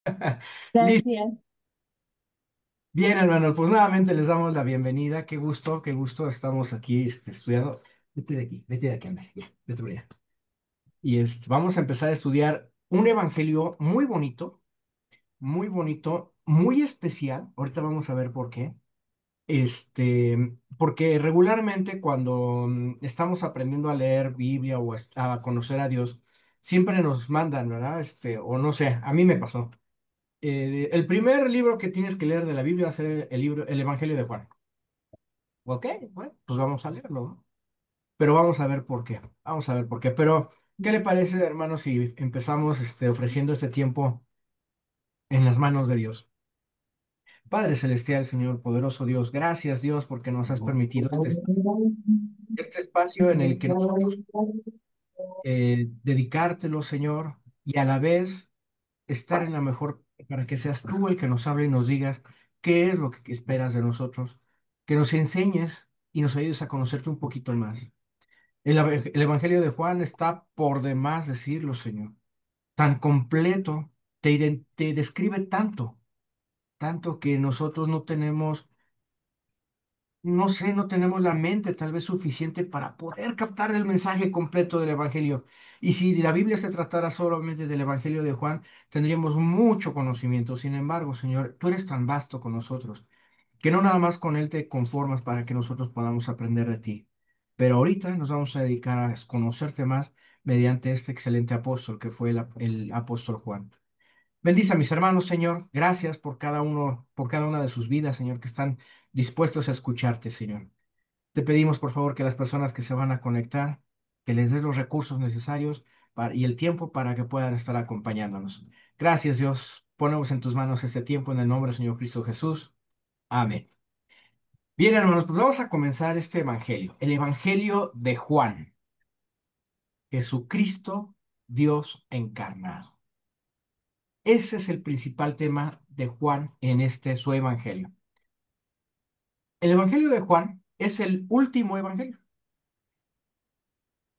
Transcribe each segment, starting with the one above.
Listo. Gracias. Bien, hermanos, pues nuevamente les damos la bienvenida. Qué gusto. Estamos aquí estudiando. Vete de aquí, anda, ya, vete por allá. Y vamos a empezar a estudiar un evangelio muy bonito, muy especial. Ahorita vamos a ver por qué. Porque regularmente cuando estamos aprendiendo a leer Biblia o a conocer a Dios, siempre nos mandan, ¿verdad? O no sé, a mí me pasó. El primer libro que tienes que leer de la Biblia va a ser el libro, el Evangelio de Juan. Ok, bueno, pues vamos a leerlo, ¿no? Pero vamos a ver por qué. Vamos a ver por qué. Pero, ¿qué le parece, hermano, si empezamos ofreciendo este tiempo en las manos de Dios? Padre Celestial, Señor poderoso Dios, gracias Dios porque nos has permitido este espacio en el que nosotros dedicártelo, Señor, y a la vez estar en la mejor, para que seas tú el que nos hable y nos digas qué es lo que esperas de nosotros, que nos enseñes y nos ayudes a conocerte un poquito más. El Evangelio de Juan está por demás decirlo, Señor, tan completo, te describe tanto, tanto que nosotros no tenemos, no sé, no tenemos la mente tal vez suficiente para poder captar el mensaje completo del Evangelio. Y si la Biblia se tratara solamente del Evangelio de Juan, tendríamos mucho conocimiento. Sin embargo, Señor, tú eres tan vasto con nosotros que no nada más con Él te conformas para que nosotros podamos aprender de ti. Pero ahorita nos vamos a dedicar a conocerte más mediante este excelente apóstol que fue el apóstol Juan. Bendice a mis hermanos, Señor. Gracias por cada uno, por cada una de sus vidas, Señor, que están dispuestos a escucharte, Señor. Te pedimos, por favor, que las personas que se van a conectar, que les des los recursos necesarios y el tiempo para que puedan estar acompañándonos. Gracias, Dios. Ponemos en tus manos este tiempo en el nombre del Señor Cristo Jesús. Amén. Bien, hermanos, pues vamos a comenzar este evangelio. El evangelio de Juan. Jesucristo, Dios encarnado. Ese es el principal tema de Juan en este su evangelio. El evangelio de Juan es el último evangelio.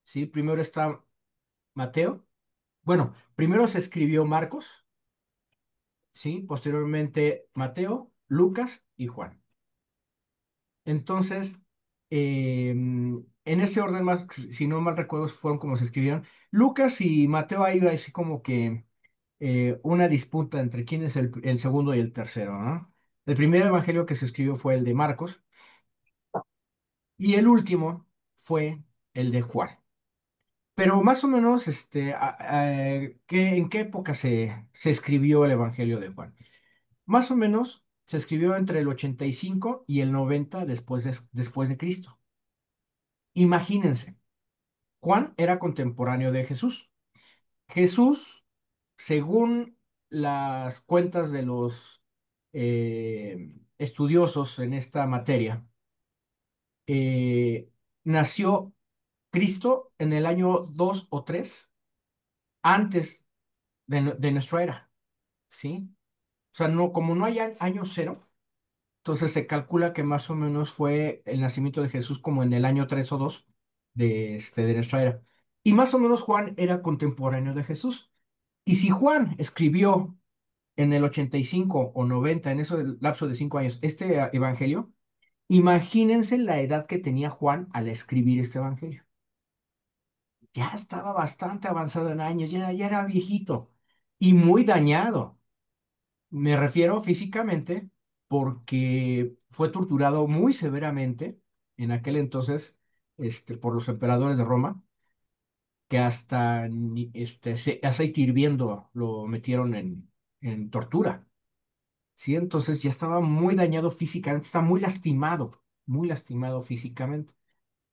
¿Sí? Primero está Mateo. Bueno, primero se escribió Marcos, ¿sí? Posteriormente Mateo, Lucas y Juan. Entonces, en ese orden más, si no mal recuerdo, fueron como se escribieron. Lucas y Mateo ahí así como que una disputa entre quién es el segundo y el tercero, ¿no? El primer evangelio que se escribió fue el de Marcos y el último fue el de Juan. Pero más o menos, ¿en qué época se escribió el evangelio de Juan? Más o menos se escribió entre el 85 y el 90 después de Cristo. Imagínense, Juan era contemporáneo de Jesús. Jesús, según las cuentas de los estudiosos en esta materia, nació Cristo en el año 2 o 3 antes de nuestra era, ¿sí? O sea, no, como no hay año cero, entonces se calcula que más o menos fue el nacimiento de Jesús como en el año 3 o 2 de nuestra era. Y más o menos Juan era contemporáneo de Jesús. Y si Juan escribió en el 85 o 90 en ese lapso de 5 años, este evangelio, imagínense la edad que tenía Juan al escribir este evangelio. Ya estaba bastante avanzado en años, ya era viejito y muy dañado. Me refiero físicamente porque fue torturado muy severamente en aquel entonces por los emperadores de Roma, que hasta aceite hirviendo lo metieron en tortura. ¿Sí? Entonces ya estaba muy dañado físicamente, está muy lastimado físicamente.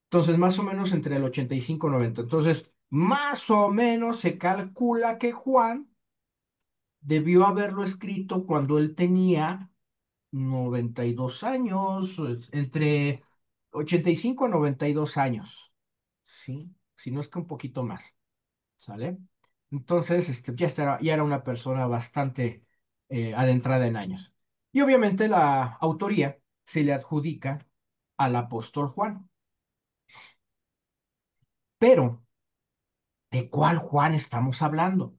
Entonces, más o menos entre el 85 y 90. Entonces, más o menos se calcula que Juan debió haberlo escrito cuando él tenía 92 años, entre 85 a 92 años, ¿sí? Si no es que un poquito más, ¿sale? Entonces, ya era una persona bastante adentrada en años. Y obviamente la autoría se le adjudica al apóstol Juan. Pero, ¿de cuál Juan estamos hablando?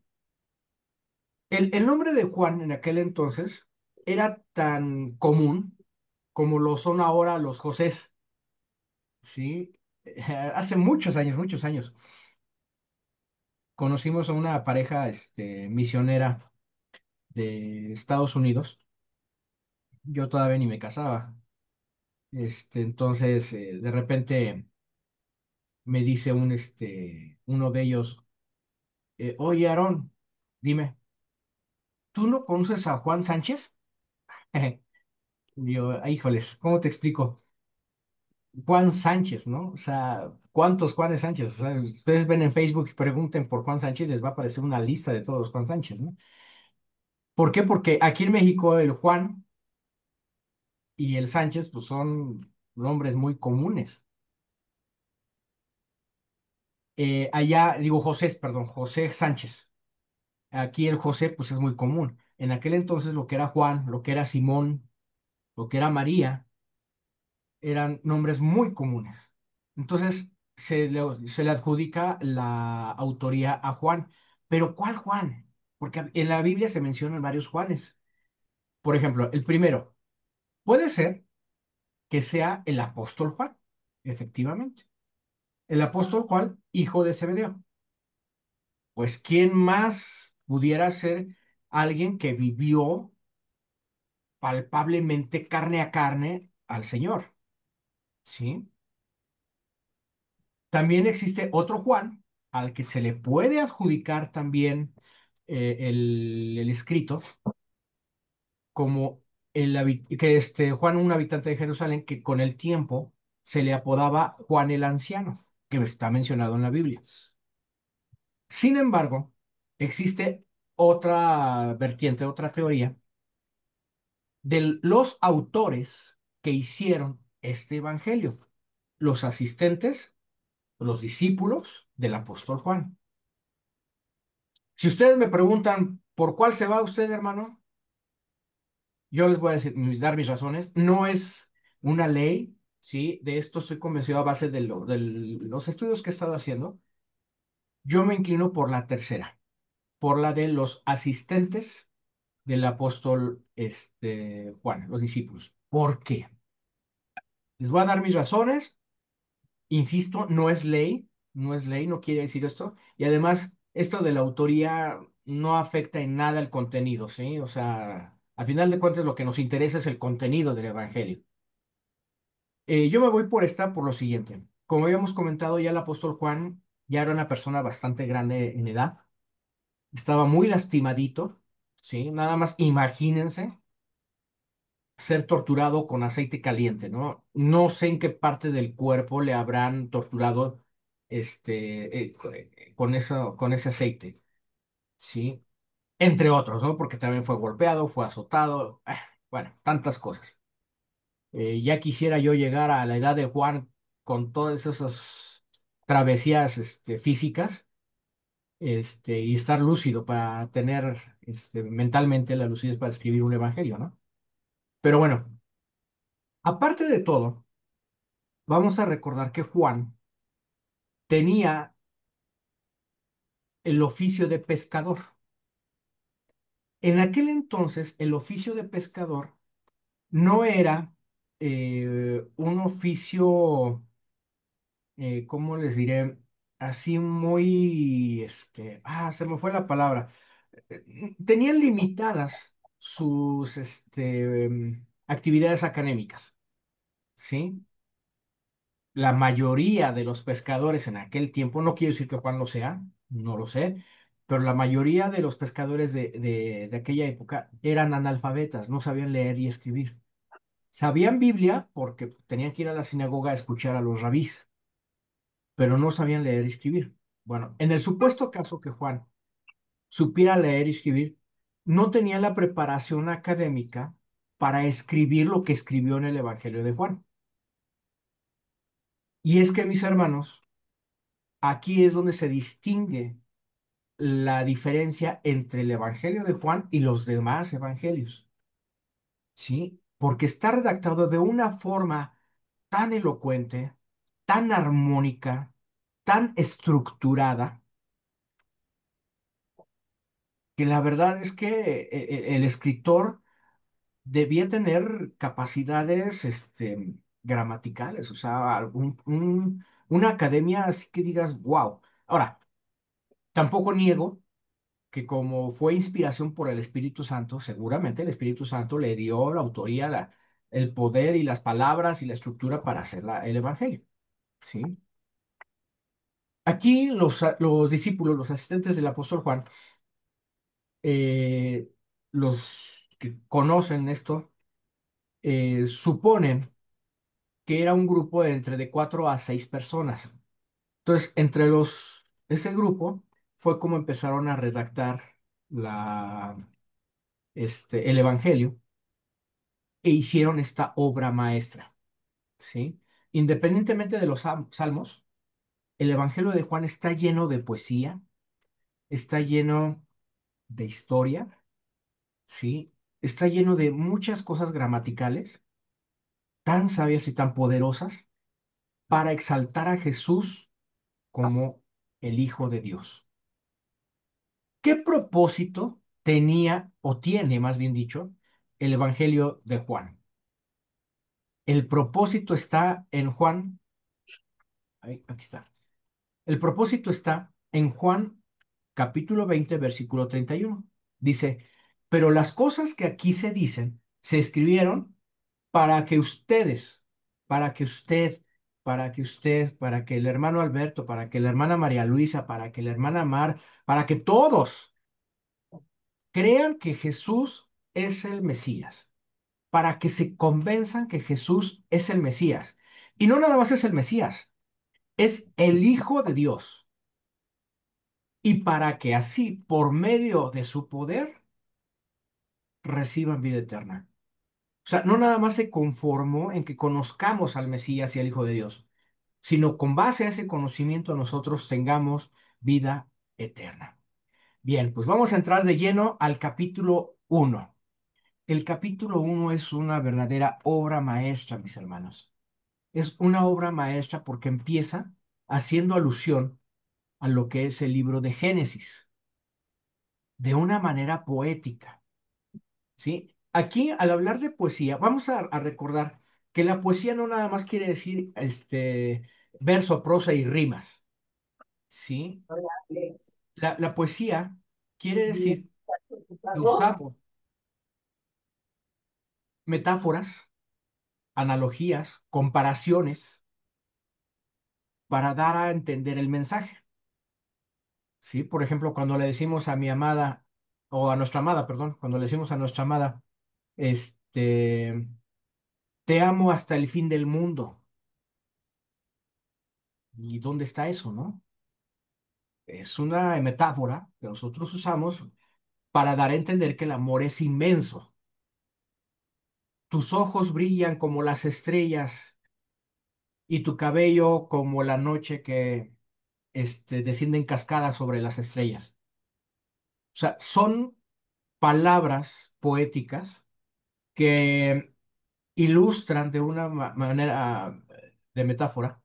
El nombre de Juan en aquel entonces era tan común como lo son ahora los Josés, ¿sí? Hace muchos años, conocimos a una pareja, misionera de Estados Unidos. Yo todavía ni me casaba. Entonces, de repente me dice uno de ellos, oye, Aarón, dime, ¿tú no conoces a Juan Sánchez? Y yo, "Ay, híjoles, ¿cómo te explico? Juan Sánchez, ¿no? O sea, ¿cuántos Juanes Sánchez? O sea, ustedes ven en Facebook y pregunten por Juan Sánchez, les va a aparecer una lista de todos los Juan Sánchez, ¿no? ¿Por qué? Porque aquí en México el Juan y el Sánchez, pues son nombres muy comunes. Allá, digo José, perdón, José Sánchez. Aquí el José, pues es muy común. En aquel entonces lo que era Juan, lo que era Simón, lo que era María, eran nombres muy comunes. Entonces se le adjudica la autoría a Juan. Pero ¿cuál Juan? Porque en la Biblia se mencionan varios Juanes. Por ejemplo, el primero, puede ser que sea el apóstol Juan, efectivamente. El apóstol Juan, hijo de Zebedeo. Pues, ¿quién más pudiera ser alguien que vivió palpablemente carne a carne al Señor? ¿Sí? También existe otro Juan al que se le puede adjudicar también el escrito como que Juan, un habitante de Jerusalén, que con el tiempo se le apodaba Juan el Anciano, que está mencionado en la Biblia. Sin embargo, existe otra vertiente, otra teoría de los autores que hicieron este evangelio, los asistentes, los discípulos del apóstol Juan. Si ustedes me preguntan por cuál se va usted, hermano, yo les voy a decir, dar mis razones. No es una ley, ¿sí? De esto estoy convencido a base de los estudios que he estado haciendo. Yo me inclino por la tercera, por la de los asistentes del apóstol Juan, los discípulos. ¿Por qué? Les voy a dar mis razones. Insisto, no es ley, no es ley, no quiere decir esto. Y además, esto de la autoría no afecta en nada el contenido, ¿sí? O sea, a final de cuentas, lo que nos interesa es el contenido del Evangelio. Yo me voy por esta por lo siguiente. Como habíamos comentado, ya el apóstol Juan ya era una persona bastante grande en edad, estaba muy lastimadito, ¿sí? Nada más imagínense ser torturado con aceite caliente, ¿no? No sé en qué parte del cuerpo le habrán torturado con ese aceite, ¿sí? Entre otros, ¿no? Porque también fue golpeado, fue azotado, bueno, tantas cosas. Ya quisiera yo llegar a la edad de Juan con todas esas travesías, físicas, y estar lúcido para tener, mentalmente la lucidez para escribir un evangelio, ¿no? Pero bueno, aparte de todo, vamos a recordar que Juan tenía el oficio de pescador. En aquel entonces, el oficio de pescador no era un oficio, ¿cómo les diré? Así muy, se me fue la palabra. Tenían limitadas sus, actividades académicas, ¿sí? La mayoría de los pescadores en aquel tiempo, no quiero decir que Juan lo sea, no lo sé, pero la mayoría de los pescadores de aquella época eran analfabetas, no sabían leer y escribir. Sabían Biblia porque tenían que ir a la sinagoga a escuchar a los rabís, pero no sabían leer y escribir. Bueno, en el supuesto caso que Juan supiera leer y escribir, no tenía la preparación académica para escribir lo que escribió en el Evangelio de Juan. Y es que, mis hermanos, aquí es donde se distingue la diferencia entre el Evangelio de Juan y los demás evangelios, ¿sí? Porque está redactado de una forma tan elocuente, tan armónica, tan estructurada, que la verdad es que el escritor debía tener capacidades gramaticales, o sea, una academia así que digas, wow. Ahora, tampoco niego que como fue inspiración por el Espíritu Santo, seguramente el Espíritu Santo le dio la autoría, el poder y las palabras y la estructura para hacer el Evangelio, ¿sí? Aquí los discípulos, los asistentes del apóstol Juan, eh, los que conocen esto, suponen que era un grupo de entre de 4 a 6 personas. Entonces, ese grupo fue como empezaron a redactar el Evangelio e hicieron esta obra maestra, ¿sí? Independientemente de los salmos, el Evangelio de Juan está lleno de poesía, está lleno de historia, ¿sí? Está lleno de muchas cosas gramaticales, tan sabias y tan poderosas, para exaltar a Jesús como el Hijo de Dios. ¿Qué propósito tenía, o tiene, más bien dicho, el Evangelio de Juan? El propósito está en Juan, aquí está. El propósito está en Juan capítulo 20 versículo 31. Dice, pero las cosas que aquí se dicen se escribieron para que ustedes, para que usted, para que el hermano Alberto, para que la hermana María Luisa, para que la hermana Mar, para que todos crean que Jesús es el Mesías, para que se convenzan que Jesús es el Mesías. Y no nada más es el Mesías, es el Hijo de Dios. Y para que así, por medio de su poder, reciban vida eterna. O sea, no nada más se conformó en que conozcamos al Mesías y al Hijo de Dios, sino con base a ese conocimiento nosotros tengamos vida eterna. Bien, pues vamos a entrar de lleno al capítulo 1. El capítulo 1 es una verdadera obra maestra, mis hermanos. Es una obra maestra porque empieza haciendo alusión a lo que es el libro de Génesis, de una manera poética, ¿sí? Aquí, al hablar de poesía, vamos a recordar que la poesía no nada más quiere decir verso, prosa y rimas, ¿sí? La poesía quiere decir que usamos metáforas, analogías, comparaciones para dar a entender el mensaje. ¿Sí? Por ejemplo, cuando le decimos a mi amada, o a nuestra amada, perdón, cuando le decimos a nuestra amada, este, te amo hasta el fin del mundo. ¿Y dónde está eso, no? Es una metáfora que nosotros usamos para dar a entender que el amor es inmenso. Tus ojos brillan como las estrellas y tu cabello como la noche que desciende en cascada sobre las estrellas. O sea, son palabras poéticas que ilustran de una manera de metáfora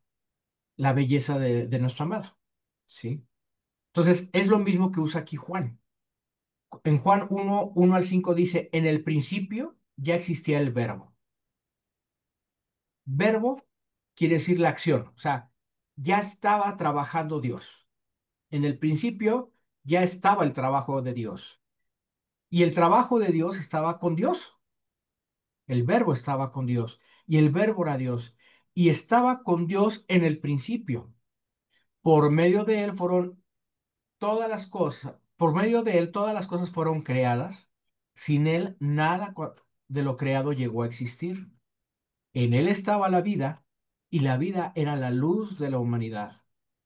la belleza de nuestra amada, ¿sí? Entonces, es lo mismo que usa aquí Juan. En Juan 1, 1 al 5 dice, en el principio ya existía el verbo. Verbo quiere decir la acción, o sea, ya estaba trabajando Dios. En el principio ya estaba el trabajo de Dios. Y el trabajo de Dios estaba con Dios. El verbo estaba con Dios. Y el verbo era Dios. Y estaba con Dios en el principio. Por medio de él fueron todas las cosas, por medio de él todas las cosas fueron creadas. Sin él nada de lo creado llegó a existir. En él estaba la vida y la vida era la luz de la humanidad.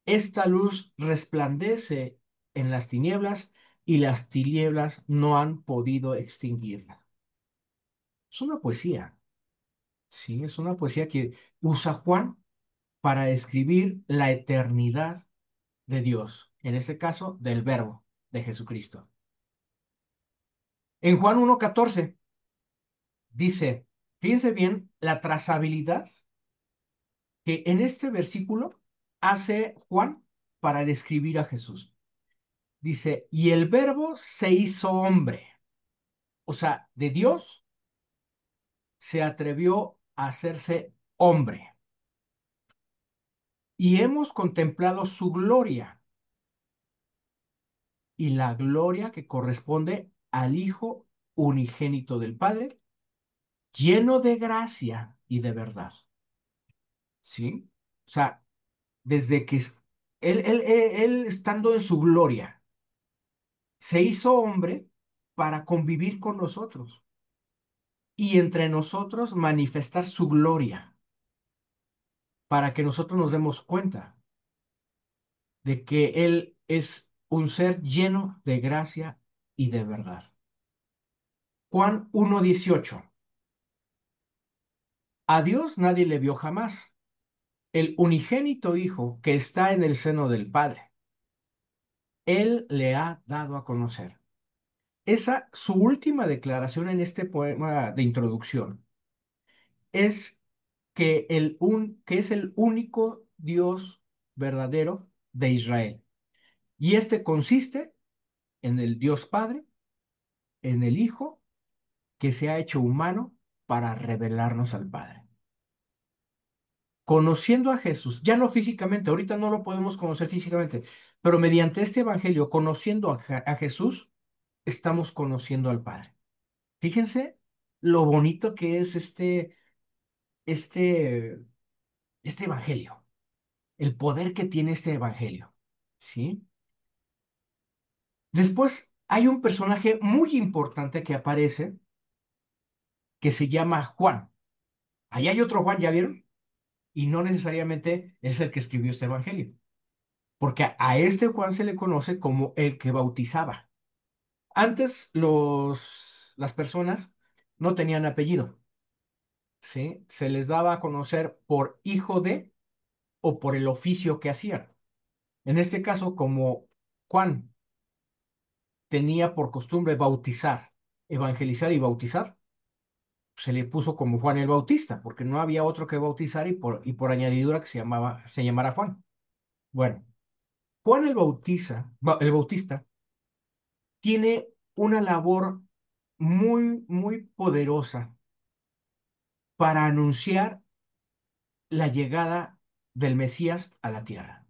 Esta luz resplandece en las tinieblas y las tinieblas no han podido extinguirla. Es una poesía, sí, es una poesía que usa Juan para describir la eternidad de Dios, en este caso del Verbo de Jesucristo. En Juan 1:14 dice, fíjense bien la trazabilidad que en este versículo hace Juan para describir a Jesús. Dice, y el verbo se hizo hombre. O sea, de Dios se atrevió a hacerse hombre. Y hemos contemplado su gloria y la gloria que corresponde al Hijo unigénito del Padre, lleno de gracia y de verdad. ¿Sí? O sea, desde que él estando en su gloria, se hizo hombre para convivir con nosotros y entre nosotros manifestar su gloria, para que nosotros nos demos cuenta de que Él es un ser lleno de gracia y de verdad. Juan 1:18. A Dios nadie le vio jamás. El unigénito Hijo que está en el seno del Padre, Él le ha dado a conocer. Esa, su última declaración en este poema de introducción, es que es el único Dios verdadero de Israel. Y este consiste en el Dios Padre, en el Hijo, que se ha hecho humano para revelarnos al Padre. Conociendo a Jesús, ya no físicamente, ahorita no lo podemos conocer físicamente, pero mediante este evangelio, conociendo a Jesús, estamos conociendo al Padre. Fíjense lo bonito que es este, este evangelio, el poder que tiene este evangelio, ¿sí? Después hay un personaje muy importante que aparece que se llama Juan. Ahí hay otro Juan, ¿ya vieron? Y no necesariamente es el que escribió este evangelio, porque a este Juan se le conoce como el que bautizaba. Antes las personas no tenían apellido, ¿sí? Se les daba a conocer por hijo de o por el oficio que hacían. En este caso, como Juan tenía por costumbre bautizar, evangelizar y bautizar, se le puso como Juan el Bautista, porque no había otro que bautizar y por añadidura que se llamara Juan. Bueno, Juan el Bautista tiene una labor muy, muy poderosa para anunciar la llegada del Mesías a la tierra.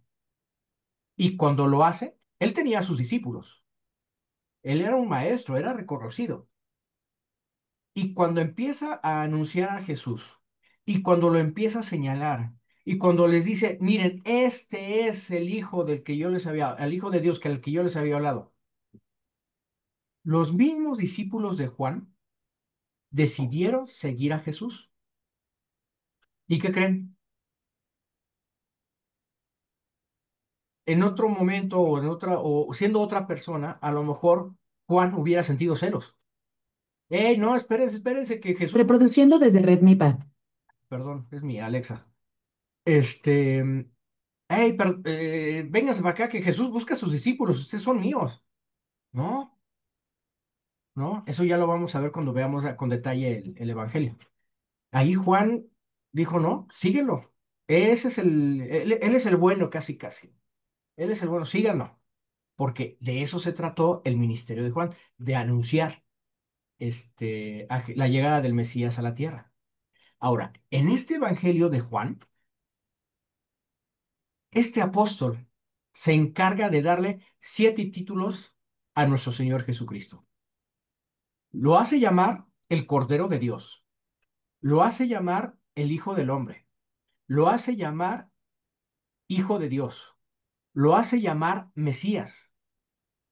Y cuando lo hace, él tenía a sus discípulos. Él era un maestro, era reconocido. Y cuando empieza a anunciar a Jesús, y cuando lo empieza a señalar, y cuando les dice, miren, este es el hijo del que yo les había, el hijo de Dios que al que yo les había hablado, los mismos discípulos de Juan decidieron seguir a Jesús. ¿Y qué creen? En otro momento o en otra, o siendo otra persona, a lo mejor Juan hubiera sentido celos. ¡Ey, no, espérense, espérense, que Jesús, Reproduciendo desde RedMiPad. perdón, es mi Alexa. Hey, vénganse para acá, que Jesús busca a sus discípulos, ustedes son míos. No, no, eso ya lo vamos a ver cuando veamos con detalle el Evangelio. Ahí Juan dijo, no, síguelo. Ese es él es el bueno, casi, casi. Él es el bueno, síganlo. Porque de eso se trató el ministerio de Juan, de anunciar la llegada del Mesías a la tierra. Ahora, en este Evangelio de Juan, este apóstol se encarga de darle 7 títulos a nuestro Señor Jesucristo. Lo hace llamar el Cordero de Dios, lo hace llamar el Hijo del Hombre, lo hace llamar Hijo de Dios, lo hace llamar Mesías,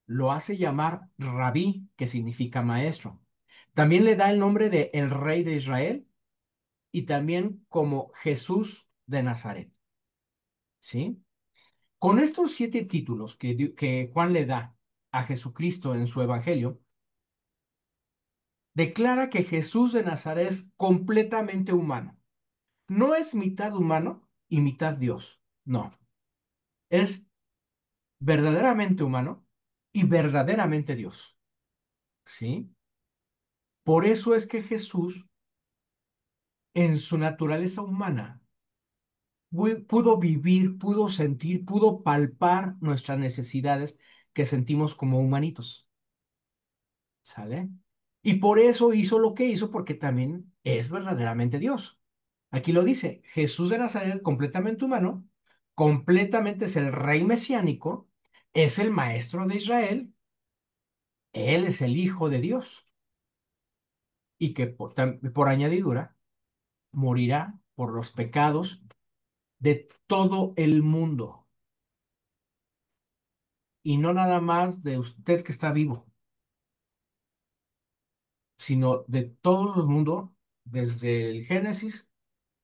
lo hace llamar Rabí, que significa maestro. También le da el nombre de el Rey de Israel y también como Jesús de Nazaret. ¿Sí? Con estos 7 títulos que Juan le da a Jesucristo en su Evangelio, declara que Jesús de Nazaret es completamente humano. No es mitad humano y mitad Dios. No. Es verdaderamente humano y verdaderamente Dios. ¿Sí? Por eso es que Jesús, en su naturaleza humana, pudo vivir, pudo sentir, pudo palpar nuestras necesidades que sentimos como humanitos, ¿sale? Y por eso hizo lo que hizo, porque también es verdaderamente Dios. Aquí lo dice, Jesús de Nazaret, completamente humano, completamente es el rey mesiánico, es el maestro de Israel, él es el Hijo de Dios, y que por añadidura morirá por los pecados de todo el mundo, y no nada más de usted que está vivo, sino de todo el mundo, desde el Génesis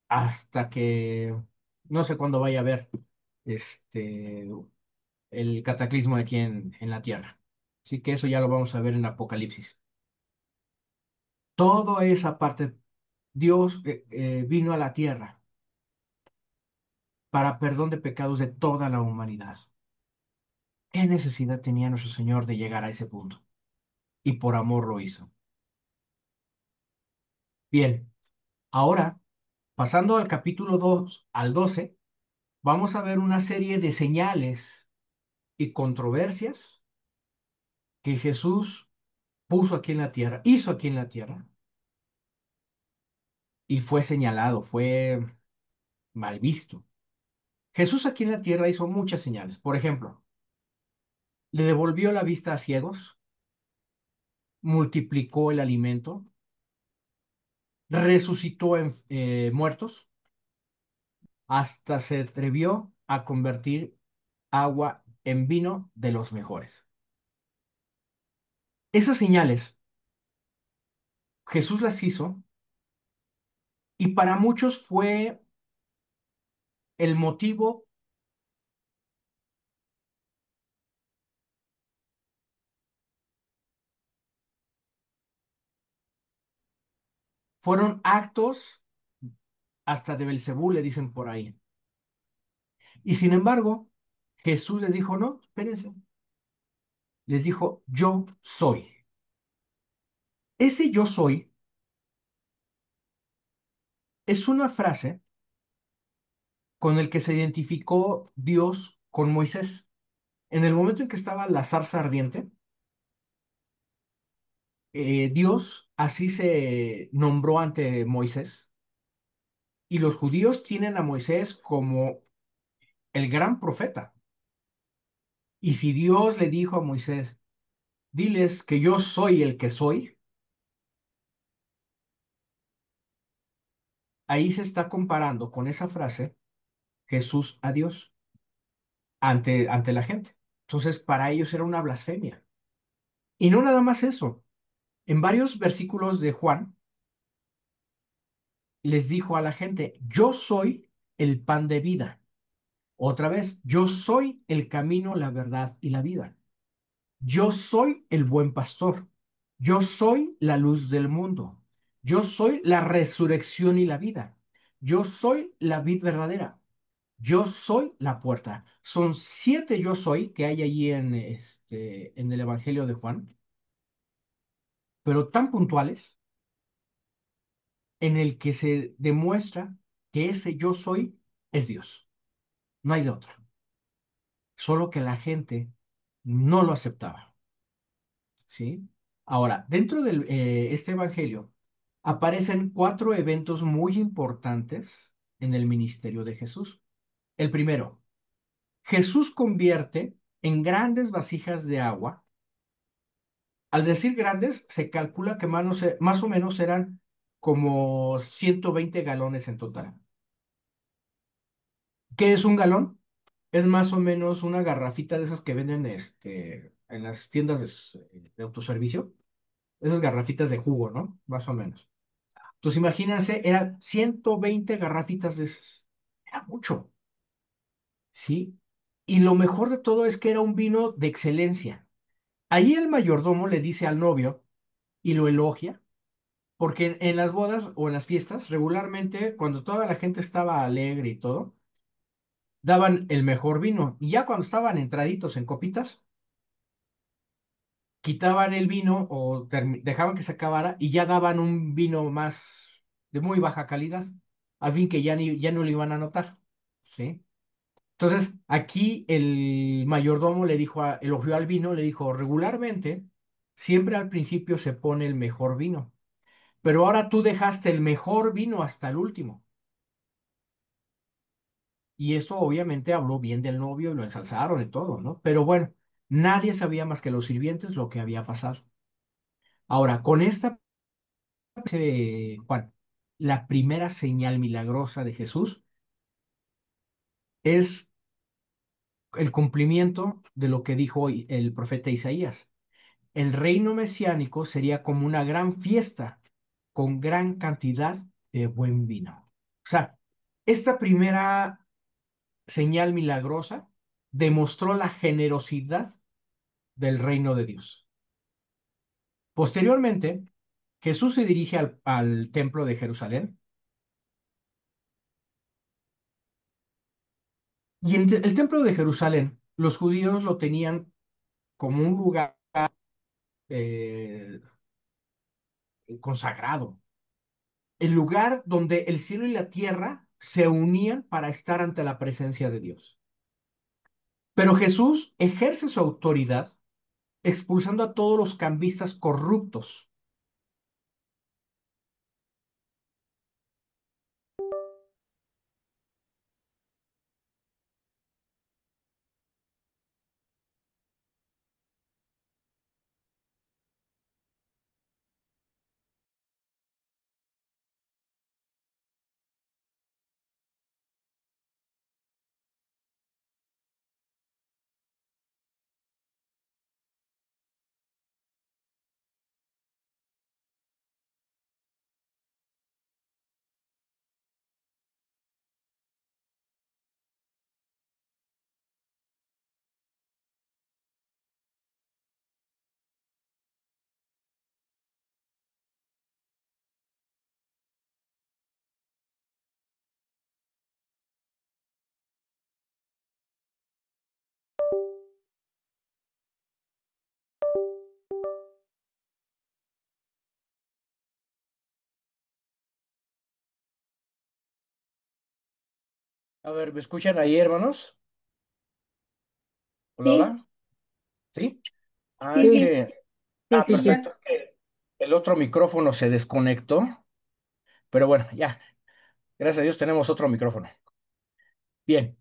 hasta que no sé cuándo vaya a haber este, el cataclismo aquí en la Tierra. Así que eso ya lo vamos a ver en Apocalipsis. Toda esa parte, Dios vino a la Tierra para perdón de pecados de toda la humanidad. ¿Qué necesidad tenía nuestro Señor de llegar a ese punto? Y por amor lo hizo. Bien, ahora, pasando al capítulo 2 al 12, vamos a ver una serie de señales y controversias que Jesús puso aquí en la tierra, hizo aquí en la tierra, y fue señalado, fue mal visto. Jesús aquí en la tierra hizo muchas señales. Por ejemplo, le devolvió la vista a ciegos, multiplicó el alimento, resucitó muertos, hasta se atrevió a convertir agua en vino de los mejores. Esas señales Jesús las hizo y para muchos fue el motivo, fueron actos hasta de Belcebú, le dicen por ahí. Y sin embargo, Jesús les dijo, no, espérense, les dijo, yo soy. Ese yo soy es una frase con el que se identificó Dios con Moisés. En el momento en que estaba la zarza ardiente, Dios así se nombró ante Moisés. Y los judíos tienen a Moisés como el gran profeta. Y si Dios le dijo a Moisés, diles que yo soy el que soy, ahí se está comparando con esa frase Jesús a Dios ante la gente. Entonces, para ellos era una blasfemia. Y no nada más eso. En varios versículos de Juan les dijo a la gente, yo soy el pan de vida. Otra vez, yo soy el camino, la verdad y la vida. Yo soy el buen pastor. Yo soy la luz del mundo. Yo soy la resurrección y la vida. Yo soy la vid verdadera. Yo soy la puerta. Son 7 yo soy que hay allí en el Evangelio de Juan, pero tan puntuales en el que se demuestra que ese yo soy es Dios. No hay de otro. Solo que la gente no lo aceptaba. ¿Sí? Ahora, dentro de este Evangelio aparecen 4 eventos muy importantes en el ministerio de Jesús. El primero, Jesús convierte en grandes vasijas de agua. Al decir grandes, se calcula que más o menos eran como 120 galones en total. ¿Qué es un galón? Es más o menos una garrafita de esas que venden en las tiendas de autoservicio. Esas garrafitas de jugo, ¿no? Más o menos. Entonces, imagínense, eran 120 garrafitas de esas. Era mucho, ¿sí? Y lo mejor de todo es que era un vino de excelencia. Allí el mayordomo le dice al novio y lo elogia, porque en las bodas o en las fiestas, regularmente, cuando toda la gente estaba alegre y todo, daban el mejor vino. Y ya cuando estaban entraditos en copitas, quitaban el vino o dejaban que se acabara y ya daban un vino de muy baja calidad, a fin que ya no lo iban a notar, ¿sí? Entonces, aquí el mayordomo le dijo, elogió al vino, le dijo, regularmente, siempre al principio se pone el mejor vino, pero ahora tú dejaste el mejor vino hasta el último. Y esto obviamente habló bien del novio y lo ensalzaron y todo, ¿no? Pero bueno, nadie sabía más que los sirvientes lo que había pasado. Ahora, con esta, Juan, la primera señal milagrosa de Jesús es el cumplimiento de lo que dijo hoy el profeta Isaías. El reino mesiánico sería como una gran fiesta con gran cantidad de buen vino. O sea, esta primera señal milagrosa demostró la generosidad del reino de Dios. Posteriormente, Jesús se dirige al templo de Jerusalén y en el templo de Jerusalén los judíos lo tenían como un lugar eh, consagrado, el lugar donde el cielo y la tierra se unían para estar ante la presencia de Dios. Pero Jesús ejerce su autoridad expulsando a todos los cambistas corruptos. A ver, ¿me escuchan ahí, hermanos? Hola, Sí, hola. ¿Sí? Ah, sí, es sí, que... sí, Ah, sí, sí. perfecto. Es que el otro micrófono se desconectó, pero bueno, ya. Gracias a Dios tenemos otro micrófono. Bien.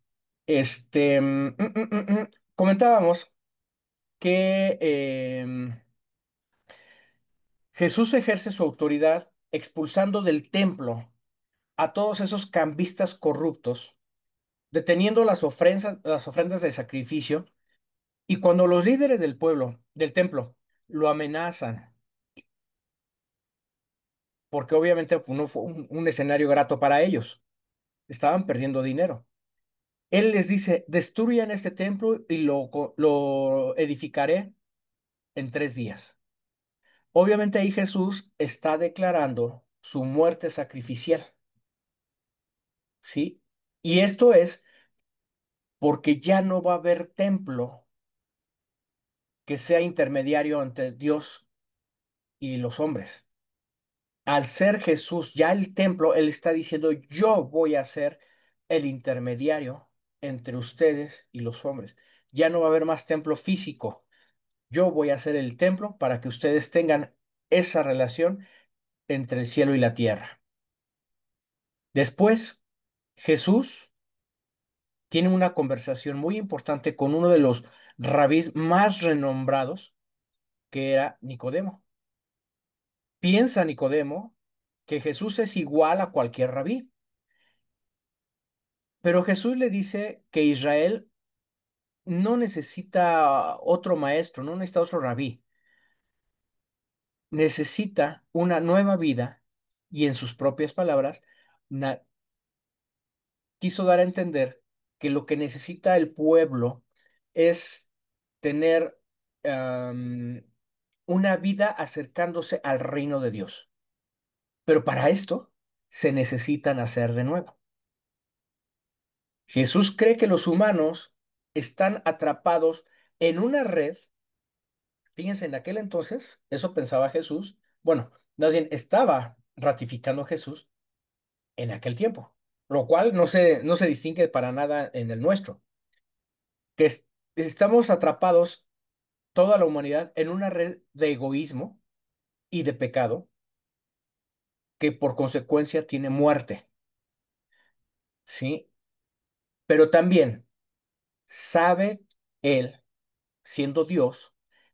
Comentábamos que Jesús ejerce su autoridad expulsando del templo a todos esos cambistas corruptos, deteniendo las ofrendas de sacrificio, y cuando los líderes del pueblo, del templo, lo amenazan, porque obviamente pues, no fue un escenario grato para ellos, estaban perdiendo dinero. Él les dice, destruyan este templo y lo edificaré en 3 días. Obviamente ahí Jesús está declarando su muerte sacrificial, ¿sí? Y esto es porque ya no va a haber templo que sea intermediario entre Dios y los hombres. Al ser Jesús ya el templo, Él está diciendo, yo voy a ser el intermediario entre ustedes y los hombres. Ya no va a haber más templo físico. Yo voy a ser el templo para que ustedes tengan esa relación entre el cielo y la tierra. Después, Jesús tiene una conversación muy importante con uno de los rabís más renombrados, que era Nicodemo. Piensa Nicodemo que Jesús es igual a cualquier rabí, pero Jesús le dice que Israel no necesita otro maestro, no necesita otro rabí, necesita una nueva vida y en sus propias palabras quiso dar a entender que lo que necesita el pueblo es tener am, una vida acercándose al reino de Dios. Pero para esto se necesita nacer de nuevo. Jesús cree que los humanos están atrapados en una red. Fíjense, en aquel entonces, eso pensaba Jesús. Bueno, más bien estaba ratificando Jesús en aquel tiempo, lo cual no se distingue para nada en el nuestro. que estamos atrapados toda la humanidad en una red de egoísmo y de pecado que por consecuencia tiene muerte, ¿sí? Pero también sabe él, siendo Dios,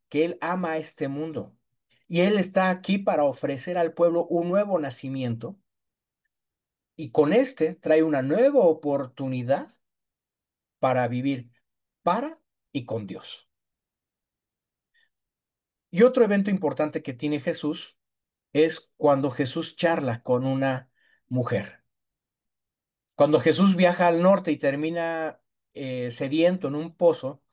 que él ama a este mundo y él está aquí para ofrecer al pueblo un nuevo nacimiento y con este trae una nueva oportunidad para vivir para y con Dios. Y otro evento importante que tiene Jesús es cuando Jesús charla con una mujer. Cuando Jesús viaja al norte y termina sediento en un pozo,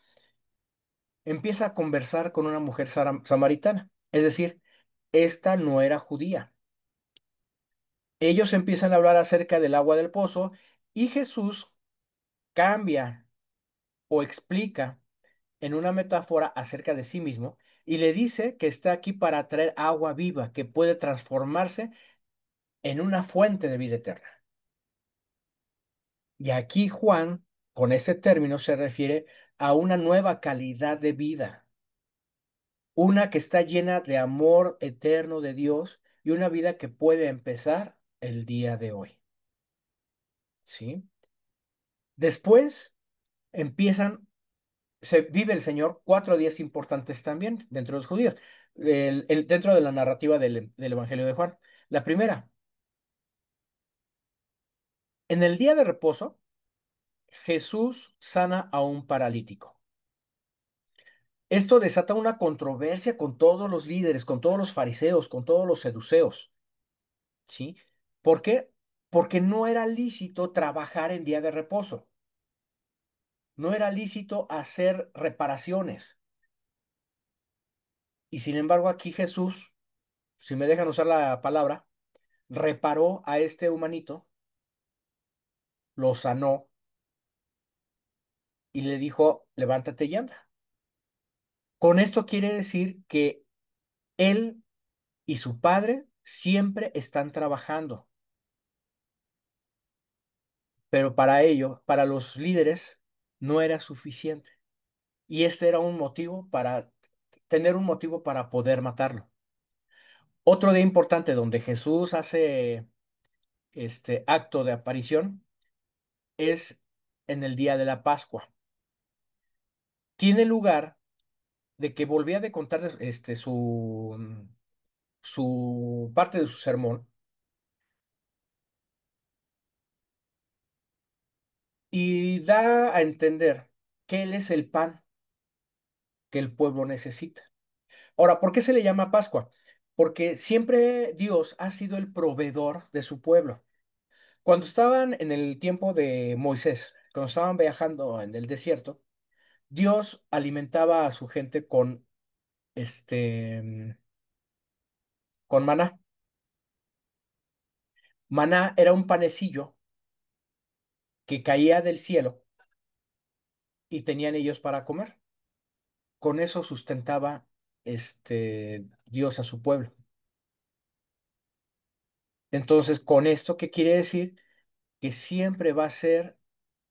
empieza a conversar con una mujer samaritana. Es decir, esta no era judía. Ellos empiezan a hablar acerca del agua del pozo y Jesús cambia o explica en una metáfora acerca de sí mismo y le dice que está aquí para traer agua viva que puede transformarse en una fuente de vida eterna. Y aquí Juan, con ese término, se refiere a una nueva calidad de vida, una que está llena de amor eterno de Dios y una vida que puede empezar el día de hoy. ¿Sí? Después empiezan, se vive el Señor 4 días importantes también dentro de los judíos, dentro de la narrativa del Evangelio de Juan. La primera, en el día de reposo, Jesús sana a un paralítico. Esto desata una controversia con todos los líderes, con todos los fariseos, con todos los seduceos, ¿sí? ¿Por qué? Porque no era lícito trabajar en día de reposo, no era lícito hacer reparaciones. Y sin embargo aquí Jesús, si me dejan usar la palabra, reparó a este humanito, lo sanó y le dijo, levántate y anda. Con esto quiere decir que él y su padre siempre están trabajando. Pero para ello, para los líderes, no era suficiente. Y este era un motivo para tener un motivo para poder matarlo. Otro día importante donde Jesús hace este acto de aparición es en el día de la Pascua. Tiene lugar de que volvía de contar su parte de su sermón y da a entender que Él es el pan que el pueblo necesita. Ahora, ¿por qué se le llama Pascua? Porque siempre Dios ha sido el proveedor de su pueblo. Cuando estaban en el tiempo de Moisés, cuando estaban viajando en el desierto, Dios alimentaba a su gente con maná. Maná era un panecillo que caía del cielo y tenían ellos para comer. Con eso sustentaba Dios a su pueblo. Entonces, con esto, ¿qué quiere decir? Que siempre va a ser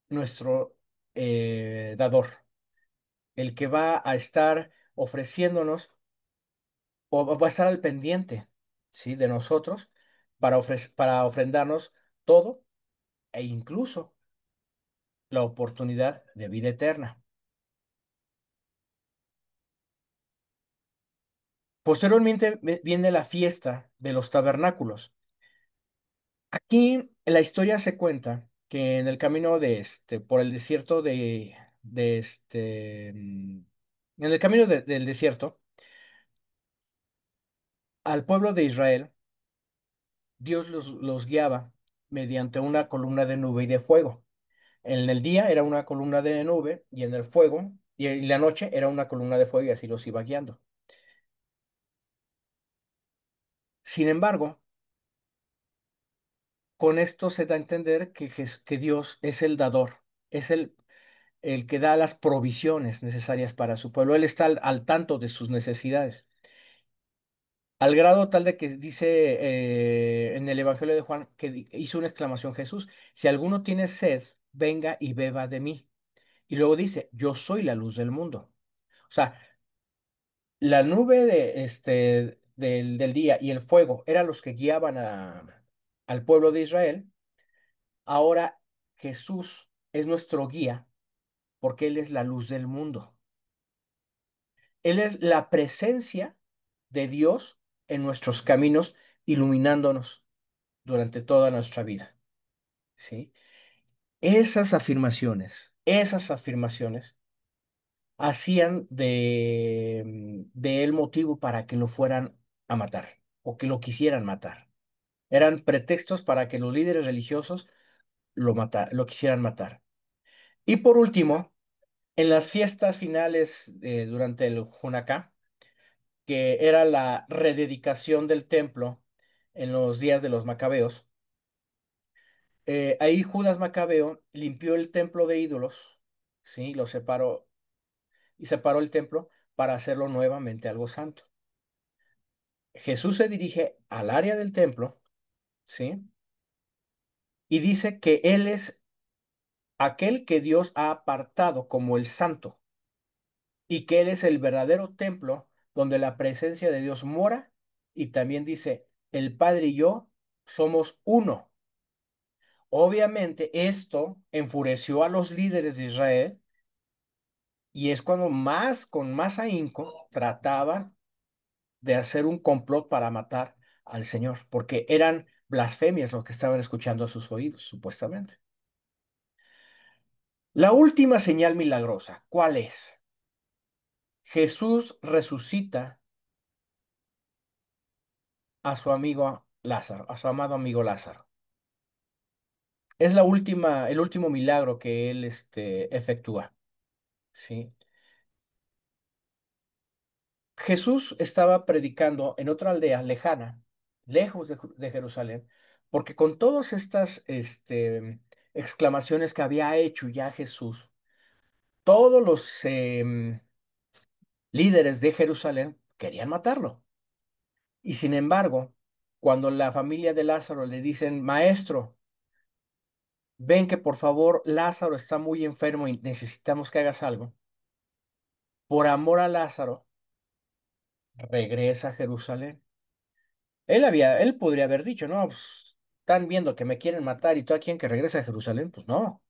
nuestro dador, el que va a estar ofreciéndonos o va a estar al pendiente, ¿sí? De nosotros para ofrendarnos todo e incluso la oportunidad de vida eterna. Posteriormente viene la fiesta de los tabernáculos. Aquí la historia se cuenta que en el camino por el desierto en el camino del desierto, al pueblo de Israel, Dios los guiaba mediante una columna de nube y de fuego. En el día era una columna de nube y en el fuego, y en la noche era una columna de fuego y así los iba guiando. Sin embargo, con esto se da a entender que Dios es el dador, es el que da las provisiones necesarias para su pueblo. Él está al tanto de sus necesidades. Al grado tal de que dice en el Evangelio de Juan que hizo una exclamación Jesús, si alguno tiene sed, venga y beba de mí. Y luego dice, yo soy la luz del mundo. O sea, la nube del día y el fuego eran los que guiaban al pueblo de Israel. Ahora Jesús es nuestro guía porque Él es la luz del mundo. Él es la presencia de Dios en nuestros caminos, iluminándonos durante toda nuestra vida. ¿Sí? Esas afirmaciones hacían de él motivo para que lo fueran a matar o que lo quisieran matar. Eran pretextos para que los líderes religiosos lo quisieran matar. Y por último, en las fiestas finales durante el Hanukkah, que era la rededicación del templo en los días de los macabeos, ahí Judas Macabeo limpió el templo de ídolos, ¿sí? Lo separó y separó el templo para hacerlo nuevamente algo santo. Jesús se dirige al área del templo, ¿sí? Y dice que Él es aquel que Dios ha apartado como el santo y que Él es el verdadero templo donde la presencia de Dios mora y también dice, el Padre y yo somos uno. Obviamente esto enfureció a los líderes de Israel y es cuando más, con más ahínco, trataban de hacer un complot para matar al Señor, porque eran blasfemias lo que estaban escuchando a sus oídos, supuestamente. La última señal milagrosa, ¿cuál es? Jesús resucita a su amigo Lázaro, a su amado amigo Lázaro. Es el último milagro que él efectúa, ¿sí? Jesús estaba predicando en otra aldea lejana, lejos de Jerusalén, porque con todas estas exclamaciones que había hecho ya Jesús, todos los líderes de Jerusalén querían matarlo. Y sin embargo, cuando la familia de Lázaro le dicen, Maestro, ven que por favor Lázaro está muy enfermo y necesitamos que hagas algo, por amor a Lázaro, regresa a Jerusalén. Él podría haber dicho, no, pues, están viendo que me quieren matar y tú a quien que regrese a Jerusalén, pues no.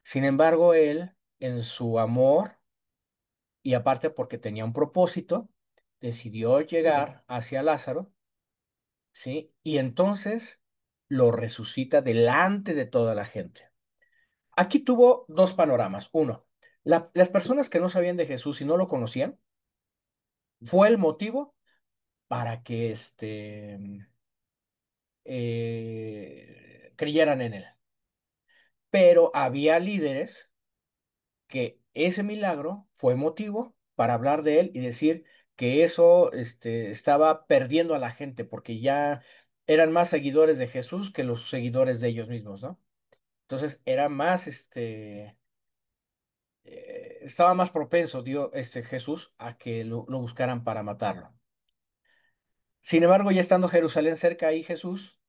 Sin embargo, él, en su amor y aparte porque tenía un propósito, decidió llegar hacia Lázaro, ¿sí? Y entonces lo resucita delante de toda la gente. Aquí tuvo dos panoramas. Uno, las personas que no sabían de Jesús y no lo conocían, fue el motivo para que creyeran en él. Pero había líderes que ese milagro fue motivo para hablar de él y decir que eso estaba perdiendo a la gente porque ya eran más seguidores de Jesús que los seguidores de ellos mismos, ¿no? Entonces era más, estaba más propenso Jesús a que lo buscaran para matarlo. Sin embargo, ya estando Jerusalén cerca ahí, Jesús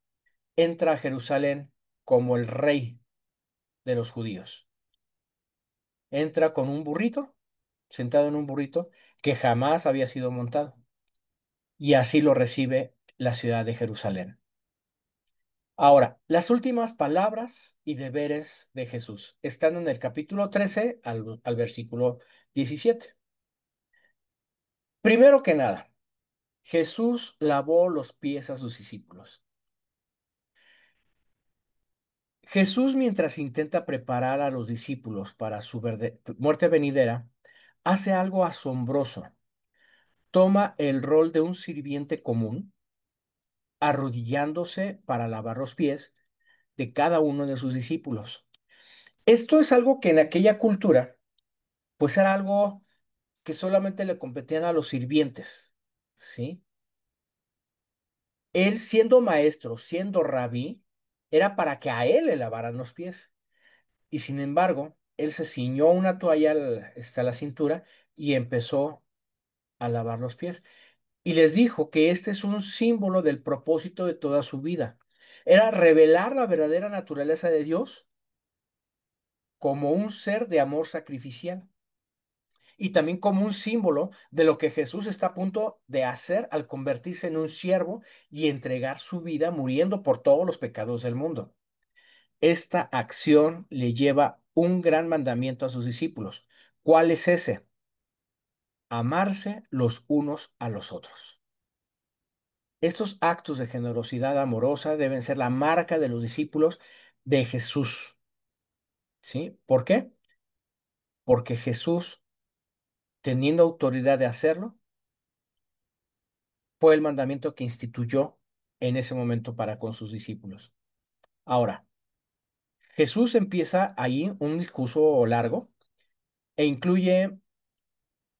entra a Jerusalén como el rey de los judíos. Entra con un burrito, sentado en un burrito que jamás había sido montado. Y así lo recibe la ciudad de Jerusalén. Ahora, las últimas palabras y deberes de Jesús están en el capítulo 13 al versículo 17. Primero que nada, Jesús lavó los pies a sus discípulos. Jesús, mientras intenta preparar a los discípulos para su muerte venidera, hace algo asombroso. Toma el rol de un sirviente común, arrodillándose para lavar los pies de cada uno de sus discípulos. Esto es algo que en aquella cultura, pues era algo que solamente le competían a los sirvientes, ¿sí? Él siendo maestro, siendo rabí, era para que a él le lavaran los pies. Y sin embargo, él se ciñó una toalla a la cintura y empezó a lavar los pies. Y les dijo que este es un símbolo del propósito de toda su vida. Era revelar la verdadera naturaleza de Dios como un ser de amor sacrificial y también como un símbolo de lo que Jesús está a punto de hacer al convertirse en un siervo y entregar su vida muriendo por todos los pecados del mundo. Esta acción le lleva un gran mandamiento a sus discípulos. ¿Cuál es ese? Amarse los unos a los otros. Estos actos de generosidad amorosa deben ser la marca de los discípulos de Jesús. ¿Sí? ¿Por qué? Porque Jesús, teniendo autoridad de hacerlo, fue el mandamiento que instituyó en ese momento para con sus discípulos. Ahora, Jesús empieza ahí un discurso largo e incluye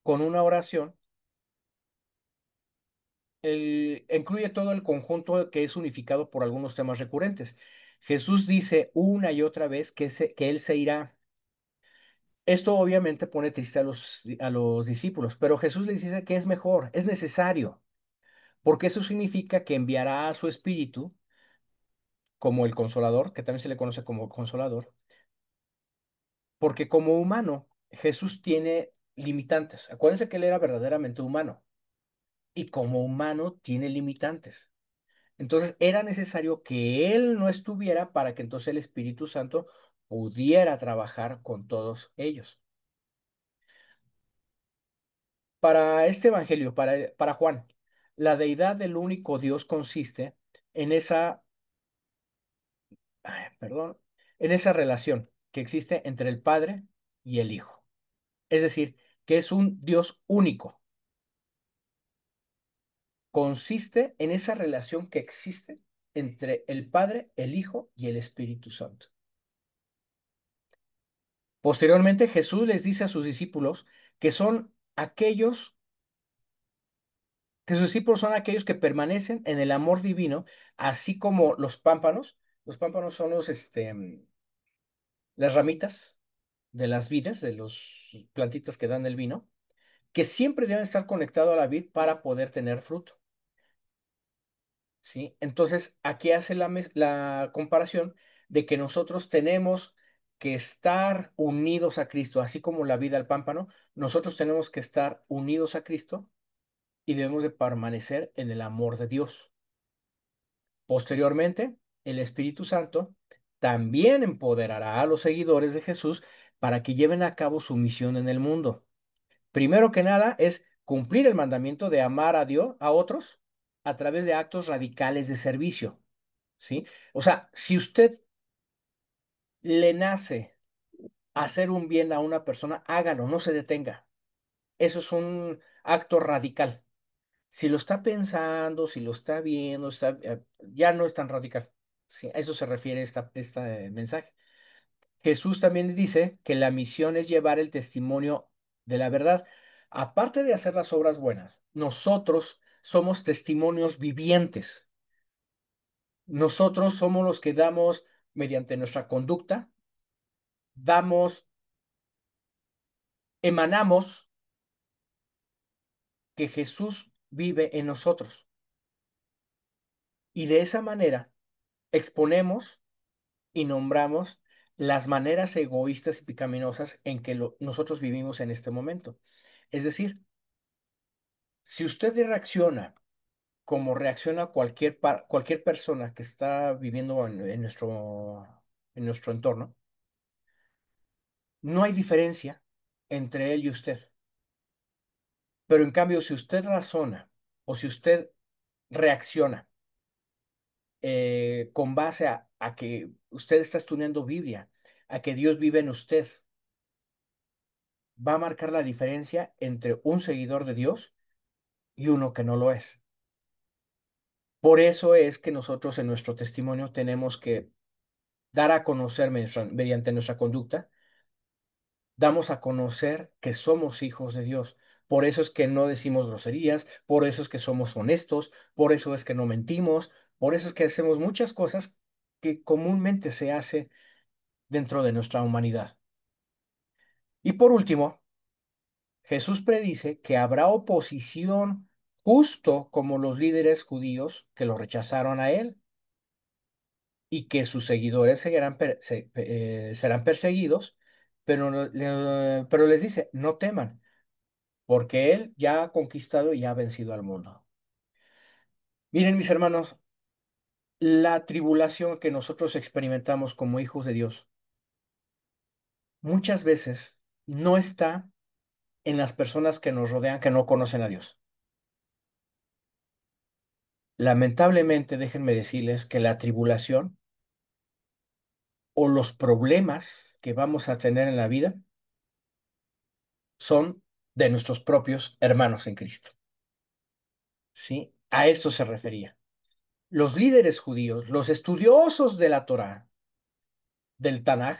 con una oración, incluye todo el conjunto que es unificado por algunos temas recurrentes. Jesús dice una y otra vez que Él se irá. Esto obviamente pone triste a los discípulos, pero Jesús les dice que es mejor, es necesario, porque eso significa que enviará a su espíritu como el consolador, que también se le conoce como consolador, porque como humano, Jesús tiene limitantes. Acuérdense que él era verdaderamente humano y como humano tiene limitantes. Entonces era necesario que él no estuviera para que entonces el Espíritu Santo pudiera trabajar con todos ellos. Para este evangelio, para Juan, la deidad del único Dios consiste en perdón, en esa relación que existe entre el Padre y el Hijo. Es decir, que es un Dios único. Consiste en esa relación que existe entre el Padre, el Hijo y el Espíritu Santo. Posteriormente, Jesús les dice a sus discípulos que son aquellos, que sus discípulos son aquellos que permanecen en el amor divino, así como los pámpanos. Los pámpanos son las ramitas de las vides, de las plantitas que dan el vino, que siempre deben estar conectados a la vid para poder tener fruto. ¿Sí? Entonces, aquí hace la comparación de que nosotros tenemos que estar unidos a Cristo, así como la vida al pámpano, nosotros tenemos que estar unidos a Cristo y debemos de permanecer en el amor de Dios. Posteriormente, el Espíritu Santo también empoderará a los seguidores de Jesús para que lleven a cabo su misión en el mundo. Primero que nada es cumplir el mandamiento de amar a Dios, a otros, a través de actos radicales de servicio, ¿sí? O sea, si usted le nace hacer un bien a una persona, hágalo, no se detenga. Eso es un acto radical. Si lo está pensando, si lo está viendo, ya no es tan radical. Sí, a eso se refiere este mensaje. Jesús también dice que la misión es llevar el testimonio de la verdad. Aparte de hacer las obras buenas, nosotros somos testimonios vivientes. Nosotros somos los que damos, mediante nuestra conducta, damos, emanamos que Jesús vive en nosotros. Y de esa manera exponemos y nombramos las maneras egoístas y pecaminosas en que nosotros vivimos en este momento. Es decir, si usted reacciona como reacciona cualquier persona que está viviendo en nuestro entorno, no hay diferencia entre él y usted. Pero en cambio, si usted razona o si usted reacciona con base a que usted está estudiando Biblia, a que Dios vive en usted, va a marcar la diferencia entre un seguidor de Dios y uno que no lo es. Por eso es que nosotros en nuestro testimonio tenemos que dar a conocer mediante nuestra conducta, damos a conocer que somos hijos de Dios. Por eso es que no decimos groserías, por eso es que somos honestos, por eso es que no mentimos, por eso es que hacemos muchas cosas que comúnmente se hace dentro de nuestra humanidad. Y por último, Jesús predice que habrá oposición justo como los líderes judíos que lo rechazaron a él y que sus seguidores serán perseguidos pero, pero les dice, no teman, porque Él ya ha conquistado y ha vencido al mundo. Miren, mis hermanos, la tribulación que nosotros experimentamos como hijos de Dios muchas veces no está en las personas que nos rodean que no conocen a Dios. Lamentablemente, déjenme decirles que la tribulación o los problemas que vamos a tener en la vida son de nuestros propios hermanos en Cristo. ¿Sí? A esto se refería. Los líderes judíos, los estudiosos de la Torá, del Tanaj,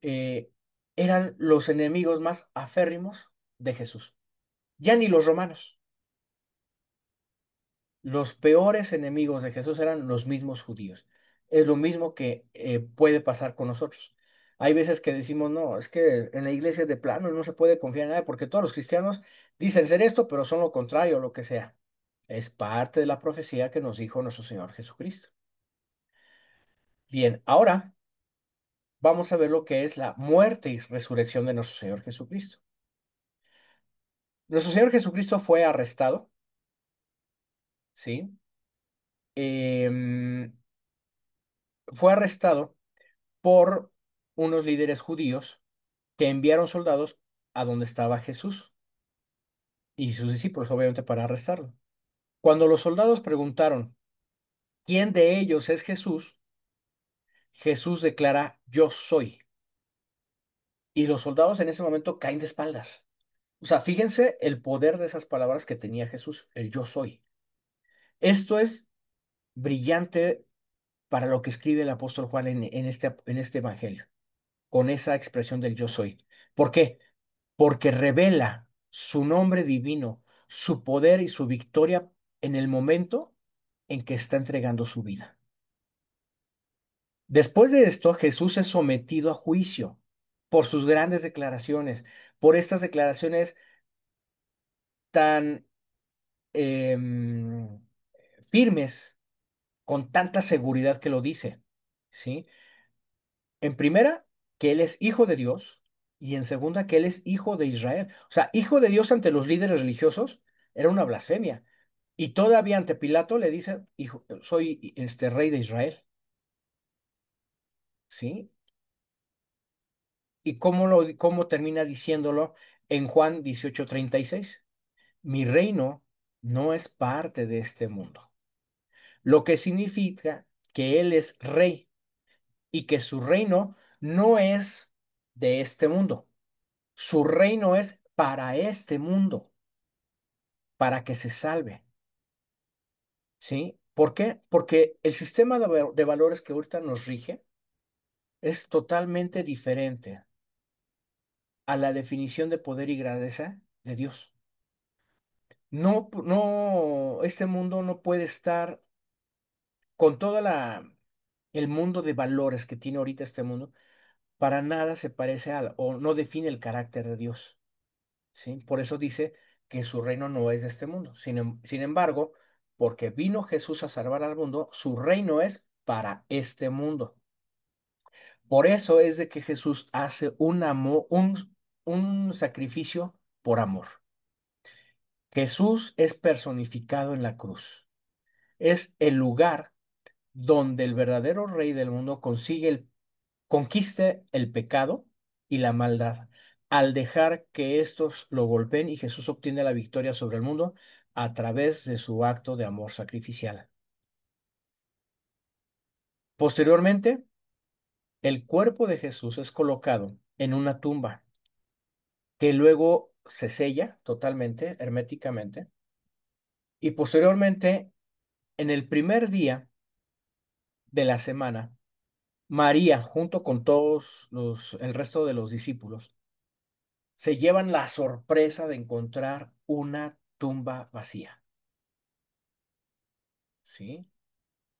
eh, eran los enemigos más aférrimos de Jesús. Ya ni los romanos. Los peores enemigos de Jesús eran los mismos judíos. Es lo mismo que puede pasar con nosotros. Hay veces que decimos, no, es que en la iglesia de plano no se puede confiar en nadie porque todos los cristianos dicen ser esto, pero son lo contrario, lo que sea. Es parte de la profecía que nos dijo nuestro Señor Jesucristo. Bien, ahora vamos a ver lo que es la muerte y resurrección de nuestro Señor Jesucristo. Nuestro Señor Jesucristo fue arrestado, ¿sí? Em, Fue arrestado por unos líderes judíos que enviaron soldados a donde estaba Jesús y sus discípulos, obviamente, para arrestarlo. Cuando los soldados preguntaron quién de ellos es Jesús, Jesús declara, yo soy. Y los soldados en ese momento caen de espaldas. O sea, fíjense el poder de esas palabras que tenía Jesús, el yo soy. Esto es brillante para lo que escribe el apóstol Juan en este evangelio, con esa expresión del yo soy. ¿Por qué? Porque revela su nombre divino, su poder y su victoria en el momento en que está entregando su vida. Después de esto, Jesús es sometido a juicio por sus grandes declaraciones, por estas declaraciones tan em, firmes, con tanta seguridad que lo dice, ¿sí? En primera, que Él es hijo de Dios, y en segunda, que Él es hijo de Israel. O sea, hijo de Dios ante los líderes religiosos era una blasfemia. Y todavía ante Pilato le dice, hijo, soy este rey de Israel, ¿sí? ¿Y cómo termina diciéndolo en Juan 18:36? Mi reino no es parte de este mundo, lo que significa que Él es rey y que su reino no es de este mundo. Su reino es para este mundo, para que se salve, ¿sí? ¿Por qué? Porque el sistema de valores que ahorita nos rige es totalmente diferente a la definición de poder y grandeza de Dios. No, no, este mundo no puede estar con el mundo de valores que tiene ahorita este mundo, para nada se parece o no define el carácter de Dios, ¿sí? Por eso dice que su reino no es de este mundo. Sin embargo, porque vino Jesús a salvar al mundo, su reino es para este mundo. Por eso es de que Jesús hace un sacrificio por amor. Jesús es personificado en la cruz. Es el lugar donde el verdadero rey del mundo conquiste el pecado y la maldad, al dejar que estos lo golpeen y Jesús obtiene la victoria sobre el mundo a través de su acto de amor sacrificial. Posteriormente, el cuerpo de Jesús es colocado en una tumba que luego se sella totalmente, herméticamente, y posteriormente, en el primer día de la semana, María, junto con el resto de los discípulos, se llevan la sorpresa de encontrar una tumba vacía, ¿sí?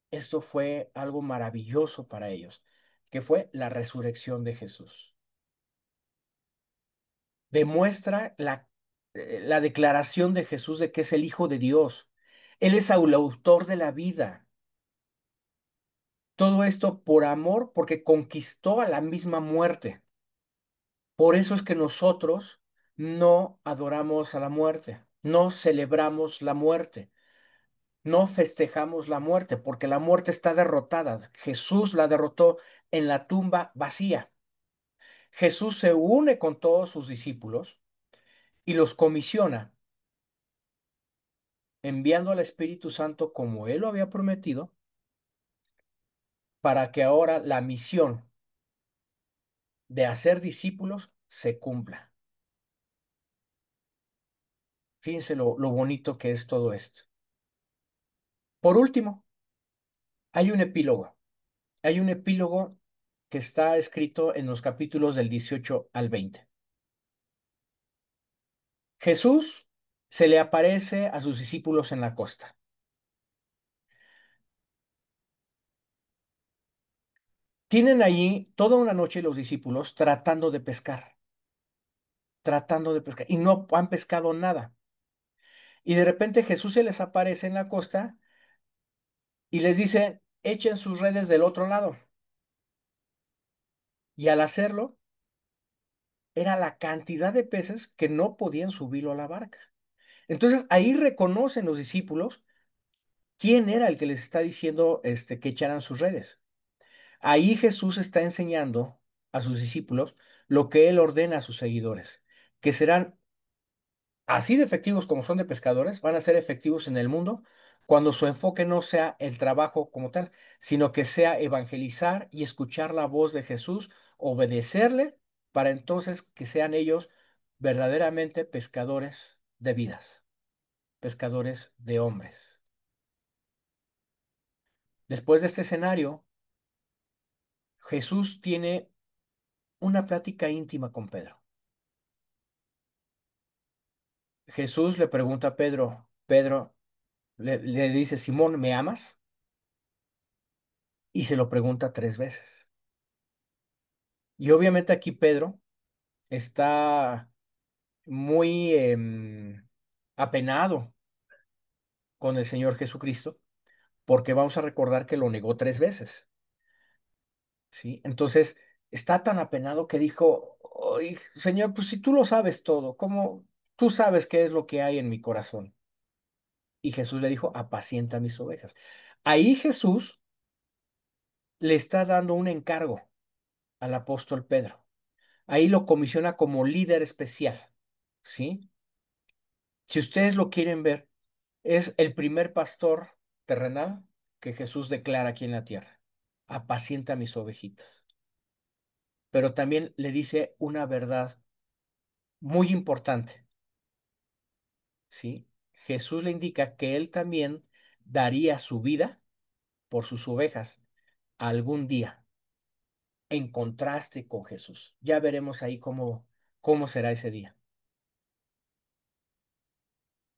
Esto fue algo maravilloso para ellos, que fue la resurrección de Jesús. Demuestra la declaración de Jesús de que es el Hijo de Dios. Él es el autor de la vida. Todo esto por amor, porque conquistó a la misma muerte. Por eso es que nosotros no adoramos a la muerte, no celebramos la muerte, no festejamos la muerte, porque la muerte está derrotada. Jesús la derrotó en la tumba vacía. Jesús se une con todos sus discípulos y los comisiona, enviando al Espíritu Santo como él lo había prometido, para que ahora la misión de hacer discípulos se cumpla. Fíjense lo bonito que es todo esto. Por último, hay un epílogo. Hay un epílogo que está escrito en los capítulos del 18 al 20. Jesús se le aparece a sus discípulos en la costa. Tienen allí toda una noche los discípulos tratando de pescar, y no han pescado nada. Y de repente Jesús se les aparece en la costa y les dice, echen sus redes del otro lado. Y al hacerlo, era la cantidad de peces que no podían subirlo a la barca. Entonces ahí reconocen los discípulos quién era el que les está diciendo que echaran sus redes. Ahí Jesús está enseñando a sus discípulos lo que él ordena a sus seguidores, que serán así de efectivos como son de pescadores, van a ser efectivos en el mundo cuando su enfoque no sea el trabajo como tal, sino que sea evangelizar y escuchar la voz de Jesús, obedecerle, para entonces que sean ellos verdaderamente pescadores de vidas, pescadores de hombres. Después de este escenario, Jesús tiene una plática íntima con Pedro. Jesús le pregunta a Pedro, Pedro le dice, Simón, ¿me amas? Y se lo pregunta 3 veces. Y obviamente aquí Pedro está muy apenado con el Señor Jesucristo, porque vamos a recordar que lo negó 3 veces, ¿sí? Entonces, está tan apenado que dijo, "Ay, Señor, pues si tú lo sabes todo, ¿cómo tú sabes qué es lo que hay en mi corazón?" Y Jesús le dijo, apacienta mis ovejas. Ahí Jesús le está dando un encargo al apóstol Pedro. Ahí lo comisiona como líder especial, ¿sí? Si ustedes lo quieren ver, es el primer pastor terrenal que Jesús declara aquí en la tierra. Apacienta mis ovejitas. Pero también le dice una verdad muy importante, ¿sí? Jesús le indica que él también daría su vida por sus ovejas algún día, en contraste con Jesús. Ya veremos ahí cómo será ese día.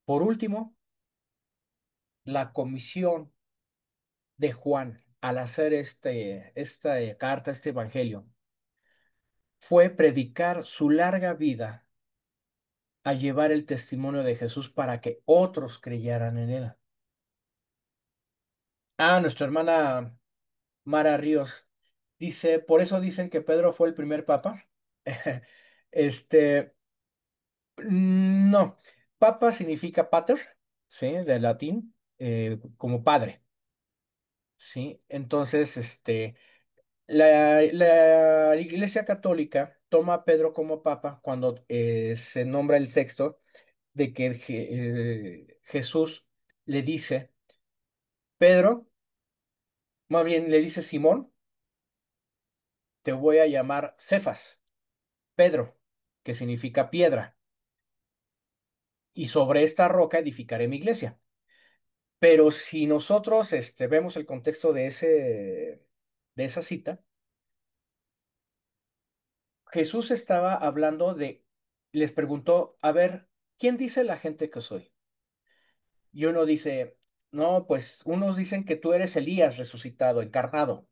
Por último, la comisión de Juan al hacer esta carta, este evangelio, fue predicar su larga vida a llevar el testimonio de Jesús para que otros creyeran en él. Ah, nuestra hermana Mara Ríos dice, por eso dicen que Pedro fue el primer papa. Este, no, papa significa pater, ¿sí? De latín, como padre, ¿sí? Entonces, la Iglesia Católica toma a Pedro como papa cuando se nombra el texto de que Jesús le dice, Pedro, más bien le dice Simón, te voy a llamar Cefas, Pedro, que significa piedra, y sobre esta roca edificaré mi iglesia. Pero si nosotros vemos el contexto de esa cita, Jesús estaba hablando les preguntó, a ver, ¿quién dice la gente que soy? Y uno dice, no, pues unos dicen que tú eres Elías resucitado, encarnado.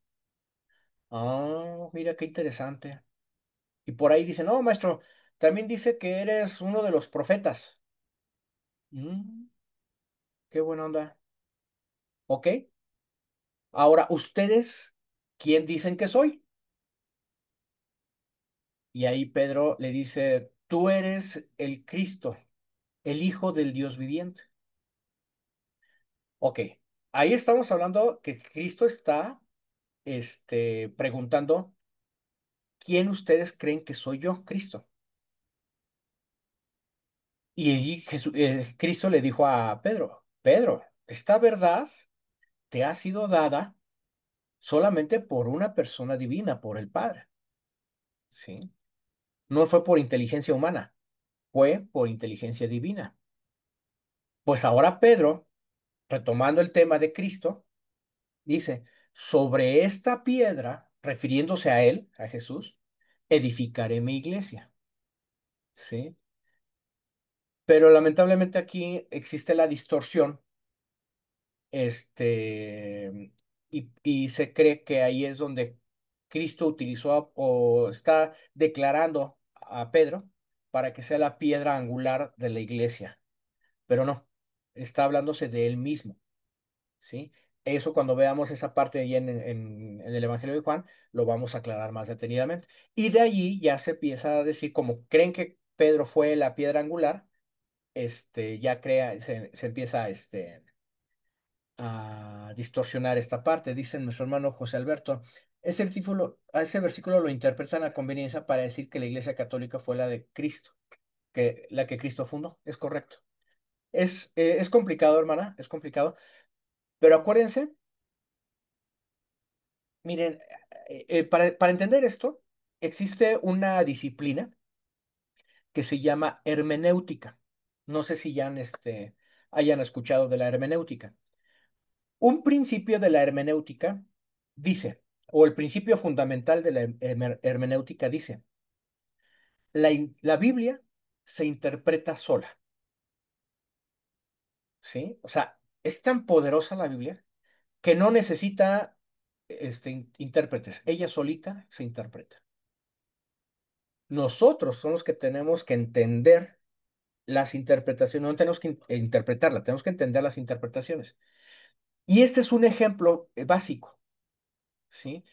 Ah, mira qué interesante. Y por ahí dice, no, maestro, también dice que eres uno de los profetas. Mm, qué buena onda. ¿Ok? Ahora, ustedes, ¿quién dicen que soy? Y ahí Pedro le dice, tú eres el Cristo, el Hijo del Dios viviente. Ok, ahí estamos hablando que Cristo está, preguntando, ¿quién ustedes creen que soy yo, Cristo? Y ahí Cristo le dijo a Pedro, Pedro, esta verdad te ha sido dada solamente por una persona divina, por el Padre, ¿sí? No fue por inteligencia humana, fue por inteligencia divina. Pues ahora Pedro, retomando el tema de Cristo, dice, sobre esta piedra, refiriéndose a él, a Jesús, edificaré mi iglesia, ¿sí? Pero lamentablemente aquí existe la distorsión, y se cree que ahí es donde Cristo utilizó o está declarando a Pedro para que sea la piedra angular de la iglesia, pero no, está hablándose de él mismo, ¿sí? Eso cuando veamos esa parte ahí en el Evangelio de Juan, lo vamos a aclarar más detenidamente. Y de allí ya se empieza a decir, como creen que Pedro fue la piedra angular, se empieza a distorsionar esta parte. Dice nuestro hermano José Alberto, ese versículo lo interpretan a conveniencia para decir que la Iglesia Católica fue la de Cristo, que la que Cristo fundó. Es correcto. Es complicado, hermana, es complicado, pero acuérdense, miren, para entender esto, existe una disciplina que se llama hermenéutica. No sé si ya hayan escuchado de la hermenéutica. Un principio de la hermenéutica dice, o el principio fundamental de la hermenéutica dice, la Biblia se interpreta sola, ¿sí? O sea, es tan poderosa la Biblia que no necesita intérpretes. Ella solita se interpreta. Nosotros somos los que tenemos que entender las interpretaciones, no tenemos que interpretarla, tenemos que entender las interpretaciones. Y este es un ejemplo básico, ¿sí?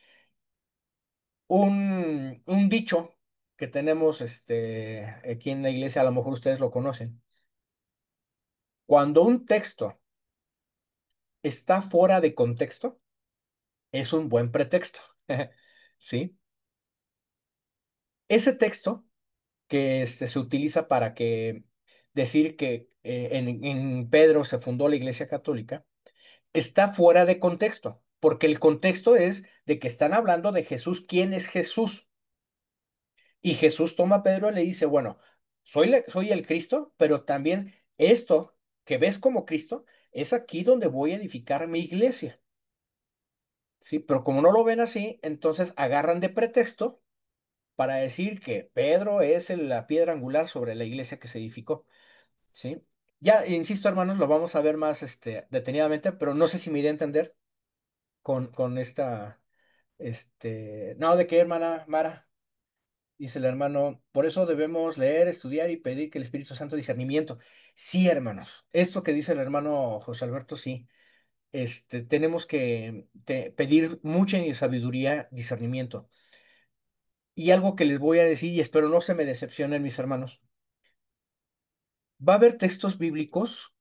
Un dicho que tenemos aquí en la iglesia, a lo mejor ustedes lo conocen. Cuando un texto está fuera de contexto, es un buen pretexto. ¿Sí? Ese texto que se utiliza para decir que en Pedro se fundó la Iglesia Católica, está fuera de contexto, porque el contexto es de que están hablando de Jesús, ¿quién es Jesús? Y Jesús toma a Pedro y le dice, bueno, soy el Cristo, pero también esto que ves como Cristo es aquí donde voy a edificar mi iglesia. Sí, pero como no lo ven así, entonces agarran de pretexto para decir que Pedro es la piedra angular sobre la iglesia que se edificó. Sí. Ya, insisto, hermanos, lo vamos a ver más detenidamente, pero no sé si me di a entender con esta, no, ¿de qué, hermana Mara? Dice el hermano, por eso debemos leer, estudiar y pedir que el Espíritu Santo discernimiento. Sí, hermanos, esto que dice el hermano José Alberto, sí. Tenemos que pedir mucha sabiduría, discernimiento. Y algo que les voy a decir, y espero no se me decepcionen mis hermanos, va a haber textos bíblicos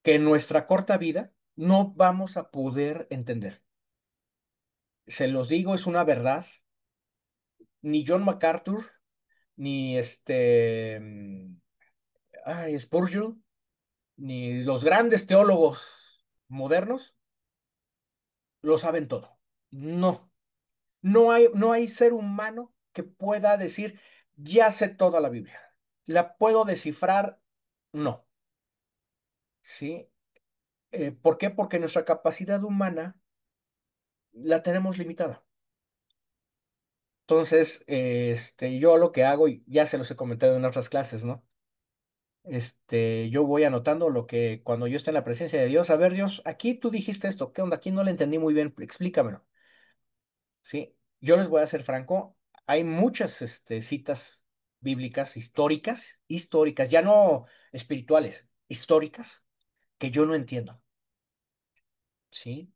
que en nuestra corta vida no vamos a poder entender. Se los digo, es una verdad. Ni John MacArthur, ni Spurgeon, ni los grandes teólogos modernos lo saben todo. No, no hay ser humano que pueda decir, ya sé toda la Biblia. ¿La puedo descifrar? No. ¿Sí? ¿Por qué? Porque nuestra capacidad humana la tenemos limitada. Entonces, yo lo que hago, y ya se los he comentado en otras clases, ¿no? Yo voy anotando lo que cuando yo esté en la presencia de Dios, a ver, Dios, aquí tú dijiste esto, ¿qué onda? Aquí no lo entendí muy bien, explícamelo. Sí, yo les voy a ser franco, hay muchas citas bíblicas históricas, ya no espirituales, históricas, que yo no entiendo. ¿Sí?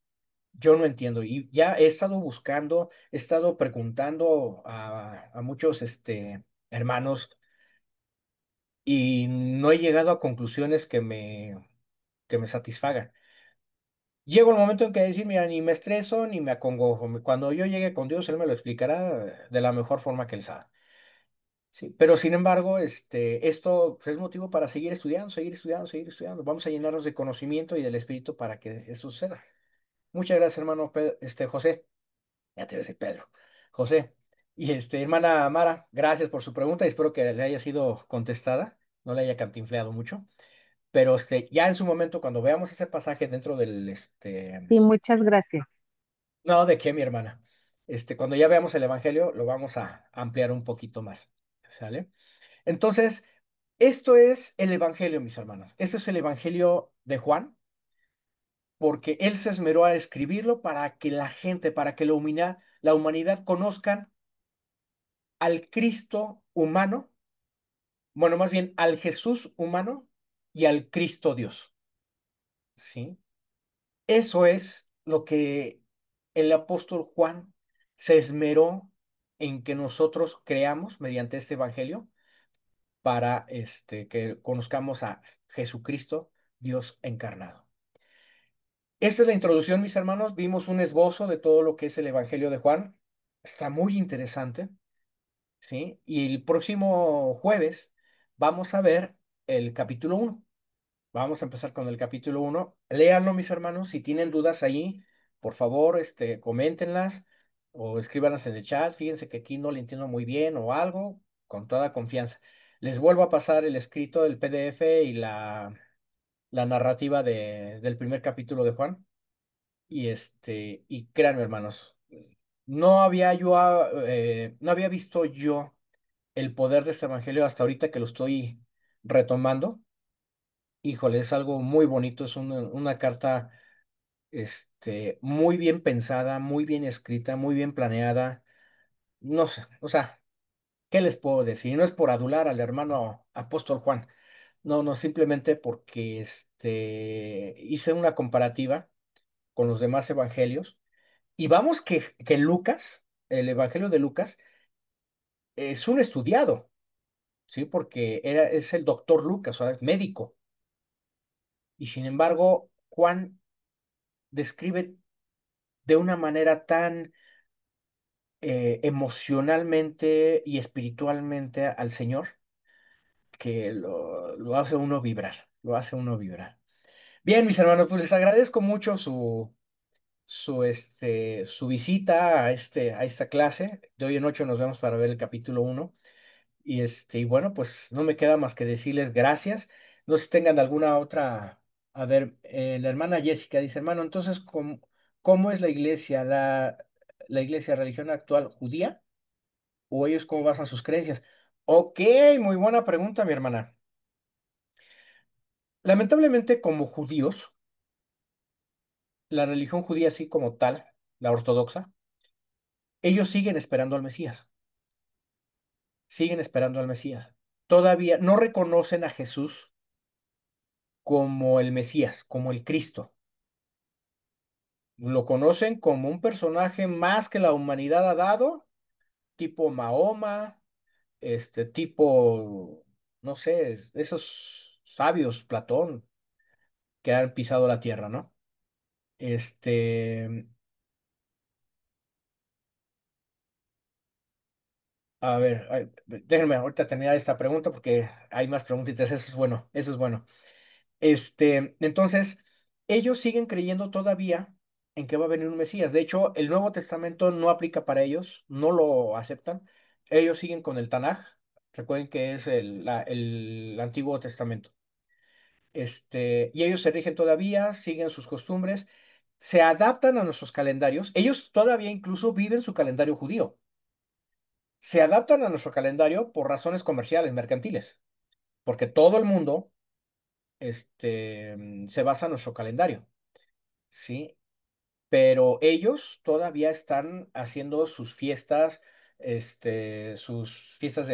yo no entiendo. Y ya he estado buscando, he estado preguntando a muchos hermanos y no he llegado a conclusiones que me satisfagan. Llego el momento en que decir, mira, ni me estreso ni me acongojo. Cuando yo llegue con Dios, Él me lo explicará de la mejor forma que Él sabe. Sí, pero sin embargo, esto pues, es motivo para seguir estudiando, seguir estudiando, seguir estudiando. Vamos a llenarnos de conocimiento y del Espíritu para que eso suceda. Muchas gracias, hermano José. Ya te ves Pedro. José. Y hermana Mara, gracias por su pregunta y espero que le haya sido contestada, no le haya cantinfleado mucho. Pero ya en su momento, cuando veamos ese pasaje dentro del Sí, muchas gracias. no, ¿de qué, mi hermana? Cuando ya veamos el Evangelio, lo vamos a ampliar un poquito más. ¿Sale? Entonces, esto es el Evangelio, mis hermanos. Este es el Evangelio de Juan, porque él se esmeró a escribirlo para que la gente, para que la humanidad conozcan al Cristo humano, bueno, más bien al Jesús humano y al Cristo Dios. ¿Sí? Eso es lo que el apóstol Juan se esmeró en que nosotros creamos mediante este Evangelio para que conozcamos a Jesucristo, Dios encarnado. Esta es la introducción, mis hermanos. Vimos un esbozo de todo lo que es el Evangelio de Juan. Está muy interesante, ¿sí? Y el próximo jueves vamos a ver el capítulo uno. Vamos a empezar con el capítulo uno. Léanlo, mis hermanos. Si tienen dudas ahí, por favor, coméntenlas o escríbanlas en el chat. Fíjense que aquí no le entiendo muy bien o algo, con toda confianza. Les vuelvo a pasar el escrito del PDF y la narrativa del primer capítulo de Juan. Y créanme, hermanos, no había visto yo el poder de este evangelio hasta ahorita que lo estoy retomando. Híjole, es algo muy bonito, es una carta, muy bien pensada, muy bien escrita, muy bien planeada. No sé, o sea, ¿qué les puedo decir? No es por adular al hermano apóstol Juan. No, no, simplemente porque hice una comparativa con los demás evangelios. Y vamos que Lucas, el Evangelio de Lucas, es un estudiado, ¿sí? Porque es el doctor Lucas, o sea, es médico. Y sin embargo, Juan describe de una manera tan emocionalmente y espiritualmente al Señor que lo hace uno vibrar, lo hace uno vibrar. Bien, mis hermanos, pues les agradezco mucho su visita a esta clase. De hoy en ocho nos vemos para ver el capítulo uno. Y bueno, pues no me queda más que decirles gracias. No sé si tengan alguna otra. A ver, la hermana Jessica dice, hermano, entonces, ¿cómo es la iglesia, la iglesia religión actual judía? ¿O ellos cómo basan sus creencias? Ok, muy buena pregunta, mi hermana. Lamentablemente, como judíos, la religión judía así como tal, la ortodoxa, ellos siguen esperando al Mesías, siguen esperando al Mesías. Todavía no reconocen a Jesús como el Mesías, como el Cristo. Lo conocen como un personaje más que la humanidad ha dado, tipo Mahoma, tipo, no sé, esos sabios, Platón, que han pisado la tierra, ¿no? Este, a ver, déjenme ahorita terminar esta pregunta porque hay más preguntitas, eso es bueno, eso es bueno. Entonces, ellos siguen creyendo todavía en que va a venir un Mesías. De hecho, el Nuevo Testamento no aplica para ellos, no lo aceptan. Ellos siguen con el Tanaj. Recuerden que es el Antiguo Testamento. Y ellos se rigen todavía, siguen sus costumbres, se adaptan a nuestros calendarios. Ellos todavía incluso viven su calendario judío. Se adaptan a nuestro calendario por razones comerciales, mercantiles, porque todo el mundo, se basa en nuestro calendario. ¿Sí? Pero ellos todavía están haciendo sus fiestas de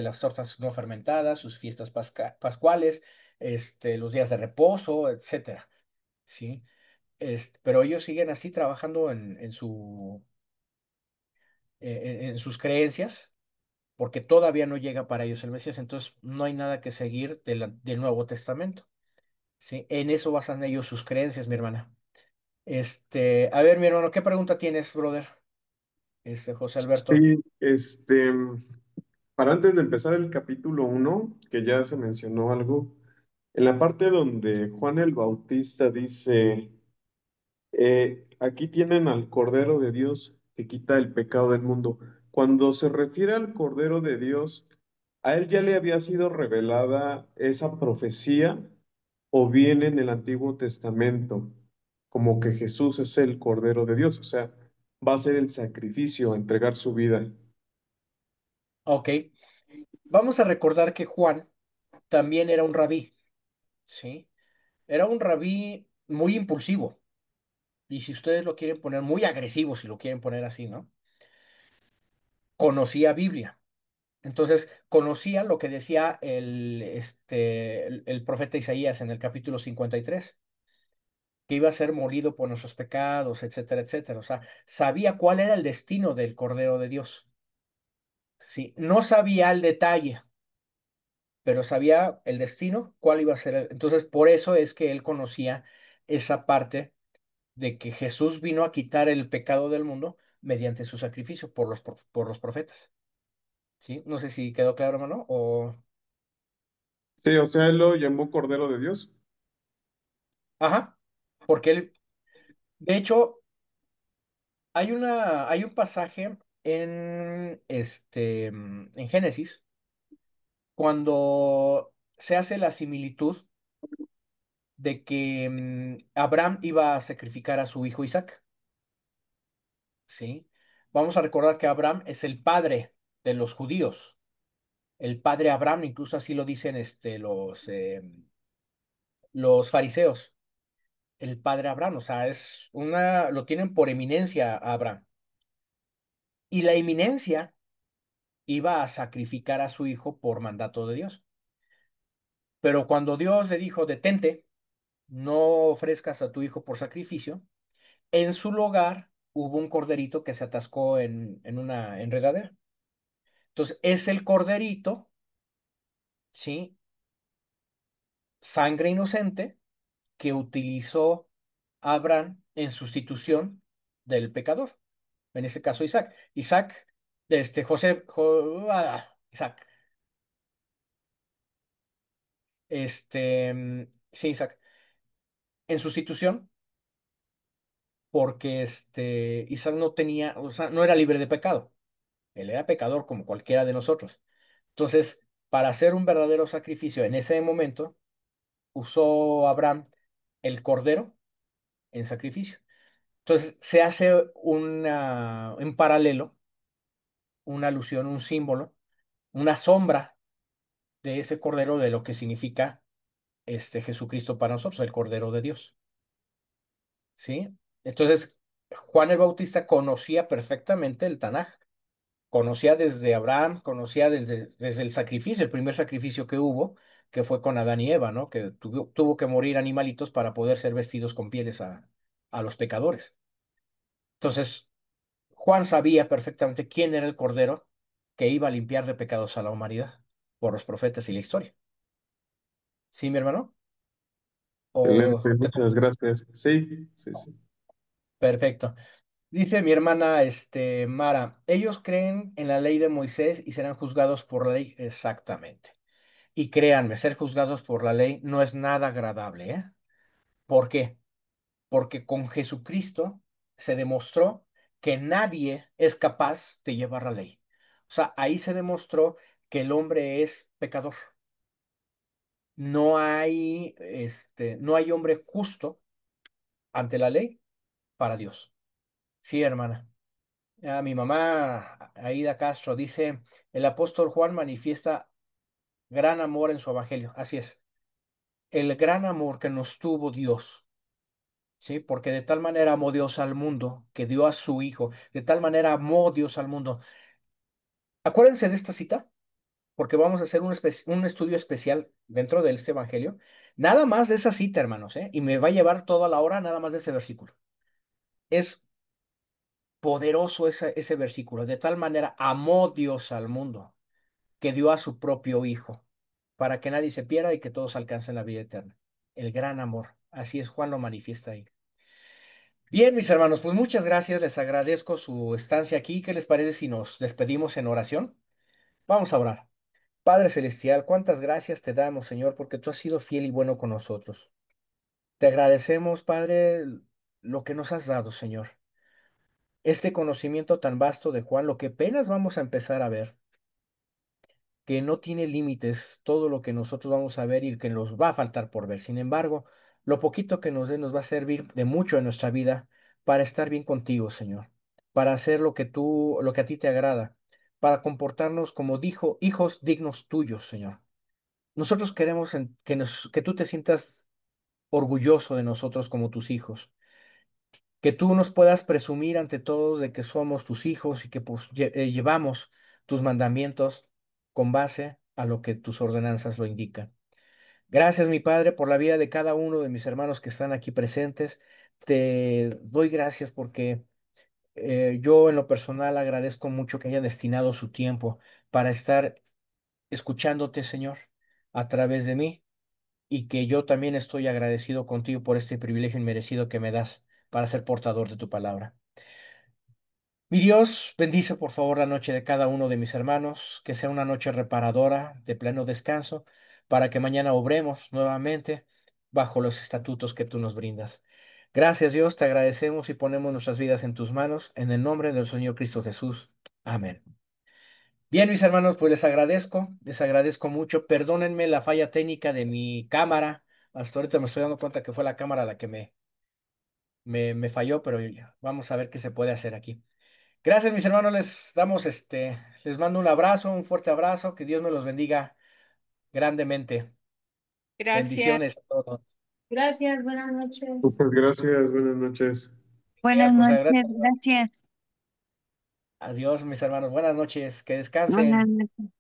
las tortas no fermentadas, sus fiestas pascuales, los días de reposo, etcétera, ¿sí? pero ellos siguen así trabajando en sus creencias, porque todavía no llega para ellos el Mesías, entonces no hay nada que seguir del Nuevo Testamento, ¿sí? En eso basan ellos sus creencias, mi hermana. A ver, mi hermano, ¿qué pregunta tienes, brother? José Alberto. Sí, para antes de empezar el capítulo uno, que ya se mencionó algo, en la parte donde Juan el Bautista dice, aquí tienen al Cordero de Dios que quita el pecado del mundo. Cuando se refiere al Cordero de Dios, ¿a él ya le había sido revelada esa profecía o viene en el Antiguo Testamento como que Jesús es el Cordero de Dios? O sea, va a ser el sacrificio, a entregar su vida. Ok, vamos a recordar que Juan también era un rabí, ¿sí? Era un rabí muy impulsivo, y si ustedes lo quieren poner muy agresivo, si lo quieren poner así, ¿no? Conocía Biblia. Entonces, conocía lo que decía el profeta Isaías en el capítulo 53, que iba a ser molido por nuestros pecados, etcétera, etcétera. O sea, sabía cuál era el destino del Cordero de Dios. Sí, no sabía el detalle, pero sabía el destino, cuál iba a ser. Entonces, por eso es que él conocía esa parte de que Jesús vino a quitar el pecado del mundo mediante su sacrificio por los profetas. ¿Sí? No sé si quedó claro, hermano, o... Sí, o sea, él lo llamó Cordero de Dios. Ajá, porque él, de hecho, hay un pasaje en Génesis, cuando se hace la similitud de que Abraham iba a sacrificar a su hijo Isaac, ¿sí? Vamos a recordar que Abraham es el padre de los judíos, el padre Abraham, incluso así lo dicen los fariseos, el padre Abraham, o sea, lo tienen por eminencia a Abraham. Y la eminencia iba a sacrificar a su hijo por mandato de Dios. Pero cuando Dios le dijo, detente, no ofrezcas a tu hijo por sacrificio, en su lugar hubo un corderito que se atascó en una enredadera. Entonces, es el corderito, ¿sí? Sangre inocente que utilizó Abraham en sustitución del pecador. En este caso, Isaac. Isaac. Sí, Isaac. En sustitución, porque Isaac no tenía, o sea, no era libre de pecado. Él era pecador como cualquiera de nosotros. Entonces, para hacer un verdadero sacrificio en ese momento, usó Abraham el cordero en sacrificio. Entonces, se hace en paralelo, una alusión, un símbolo, una sombra de ese cordero de lo que significa Jesucristo para nosotros, el Cordero de Dios. ¿Sí? Entonces, Juan el Bautista conocía perfectamente el Tanaj, conocía desde Abraham, conocía desde el sacrificio, el primer sacrificio que hubo, que fue con Adán y Eva, ¿no? Que tuvo que morir animalitos para poder ser vestidos con pieles a los pecadores. Entonces, Juan sabía perfectamente quién era el Cordero que iba a limpiar de pecados a la humanidad por los profetas y la historia. ¿Sí, mi hermano? Excelente, O te... muchas gracias. Sí, sí, sí. Perfecto. Dice mi hermana, Mara, ellos creen en la ley de Moisés y serán juzgados por la ley. Exactamente. Y créanme, ser juzgados por la ley no es nada agradable, ¿eh? ¿Por qué? Porque con Jesucristo se demostró que nadie es capaz de llevar la ley. O sea, ahí se demostró que el hombre es pecador. No hay hombre justo ante la ley para Dios. Sí, hermana. Mi mamá, Aida Castro, dice, el apóstol Juan manifiesta gran amor en su evangelio. Así es, el gran amor que nos tuvo Dios, ¿sí? Porque de tal manera amó Dios al mundo, que dio a su Hijo, de tal manera amó Dios al mundo. Acuérdense de esta cita, porque vamos a hacer un estudio especial dentro de este evangelio, Nada más de esa cita, hermanos, ¿eh? Y me va a llevar toda la hora nada más de ese versículo. Es poderoso ese versículo. De tal manera amó Dios al mundo que dio a su propio Hijo, para que nadie se pierda y que todos alcancen la vida eterna. El gran amor. Así es, Juan lo manifiesta ahí. Bien, mis hermanos, pues muchas gracias, les agradezco su estancia aquí. ¿Qué les parece si nos despedimos en oración? Vamos a orar. Padre Celestial, cuántas gracias te damos, Señor, porque tú has sido fiel y bueno con nosotros. Te agradecemos, Padre, lo que nos has dado, Señor. Este conocimiento tan vasto de Juan, lo que apenas vamos a empezar a ver, que no tiene límites todo lo que nosotros vamos a ver y que nos va a faltar por ver. Sin embargo, lo poquito que nos dé nos va a servir de mucho en nuestra vida para estar bien contigo, Señor, para hacer lo que a ti te agrada, para comportarnos como dijo, hijos dignos tuyos, Señor. Nosotros queremos que tú te sientas orgulloso de nosotros como tus hijos, que tú nos puedas presumir ante todos de que somos tus hijos y que pues, llevamos tus mandamientos con base a lo que tus ordenanzas lo indican. Gracias, mi Padre, por la vida de cada uno de mis hermanos que están aquí presentes. Te doy gracias porque yo en lo personal agradezco mucho que hayan destinado su tiempo para estar escuchándote, Señor, a través de mí y que yo también estoy agradecido contigo por este privilegio inmerecido que me das para ser portador de tu palabra. Mi Dios, bendice por favor la noche de cada uno de mis hermanos, que sea una noche reparadora, de pleno descanso, para que mañana obremos nuevamente bajo los estatutos que tú nos brindas. Gracias Dios, te agradecemos y ponemos nuestras vidas en tus manos, en el nombre del Señor Cristo Jesús. Amén. Bien, mis hermanos, pues les agradezco mucho. Perdónenme la falla técnica de mi cámara. Hasta ahorita me estoy dando cuenta que fue la cámara la que me falló, pero vamos a ver qué se puede hacer aquí. Gracias, mis hermanos. Les mando un abrazo, un fuerte abrazo. Que Dios me los bendiga grandemente. Gracias. Bendiciones a todos. Gracias, buenas noches. Muchas gracias, buenas noches. Buenas Pues noches, gracias. gracias. Adiós, mis hermanos. Buenas noches. Que Buenas descansen. noches.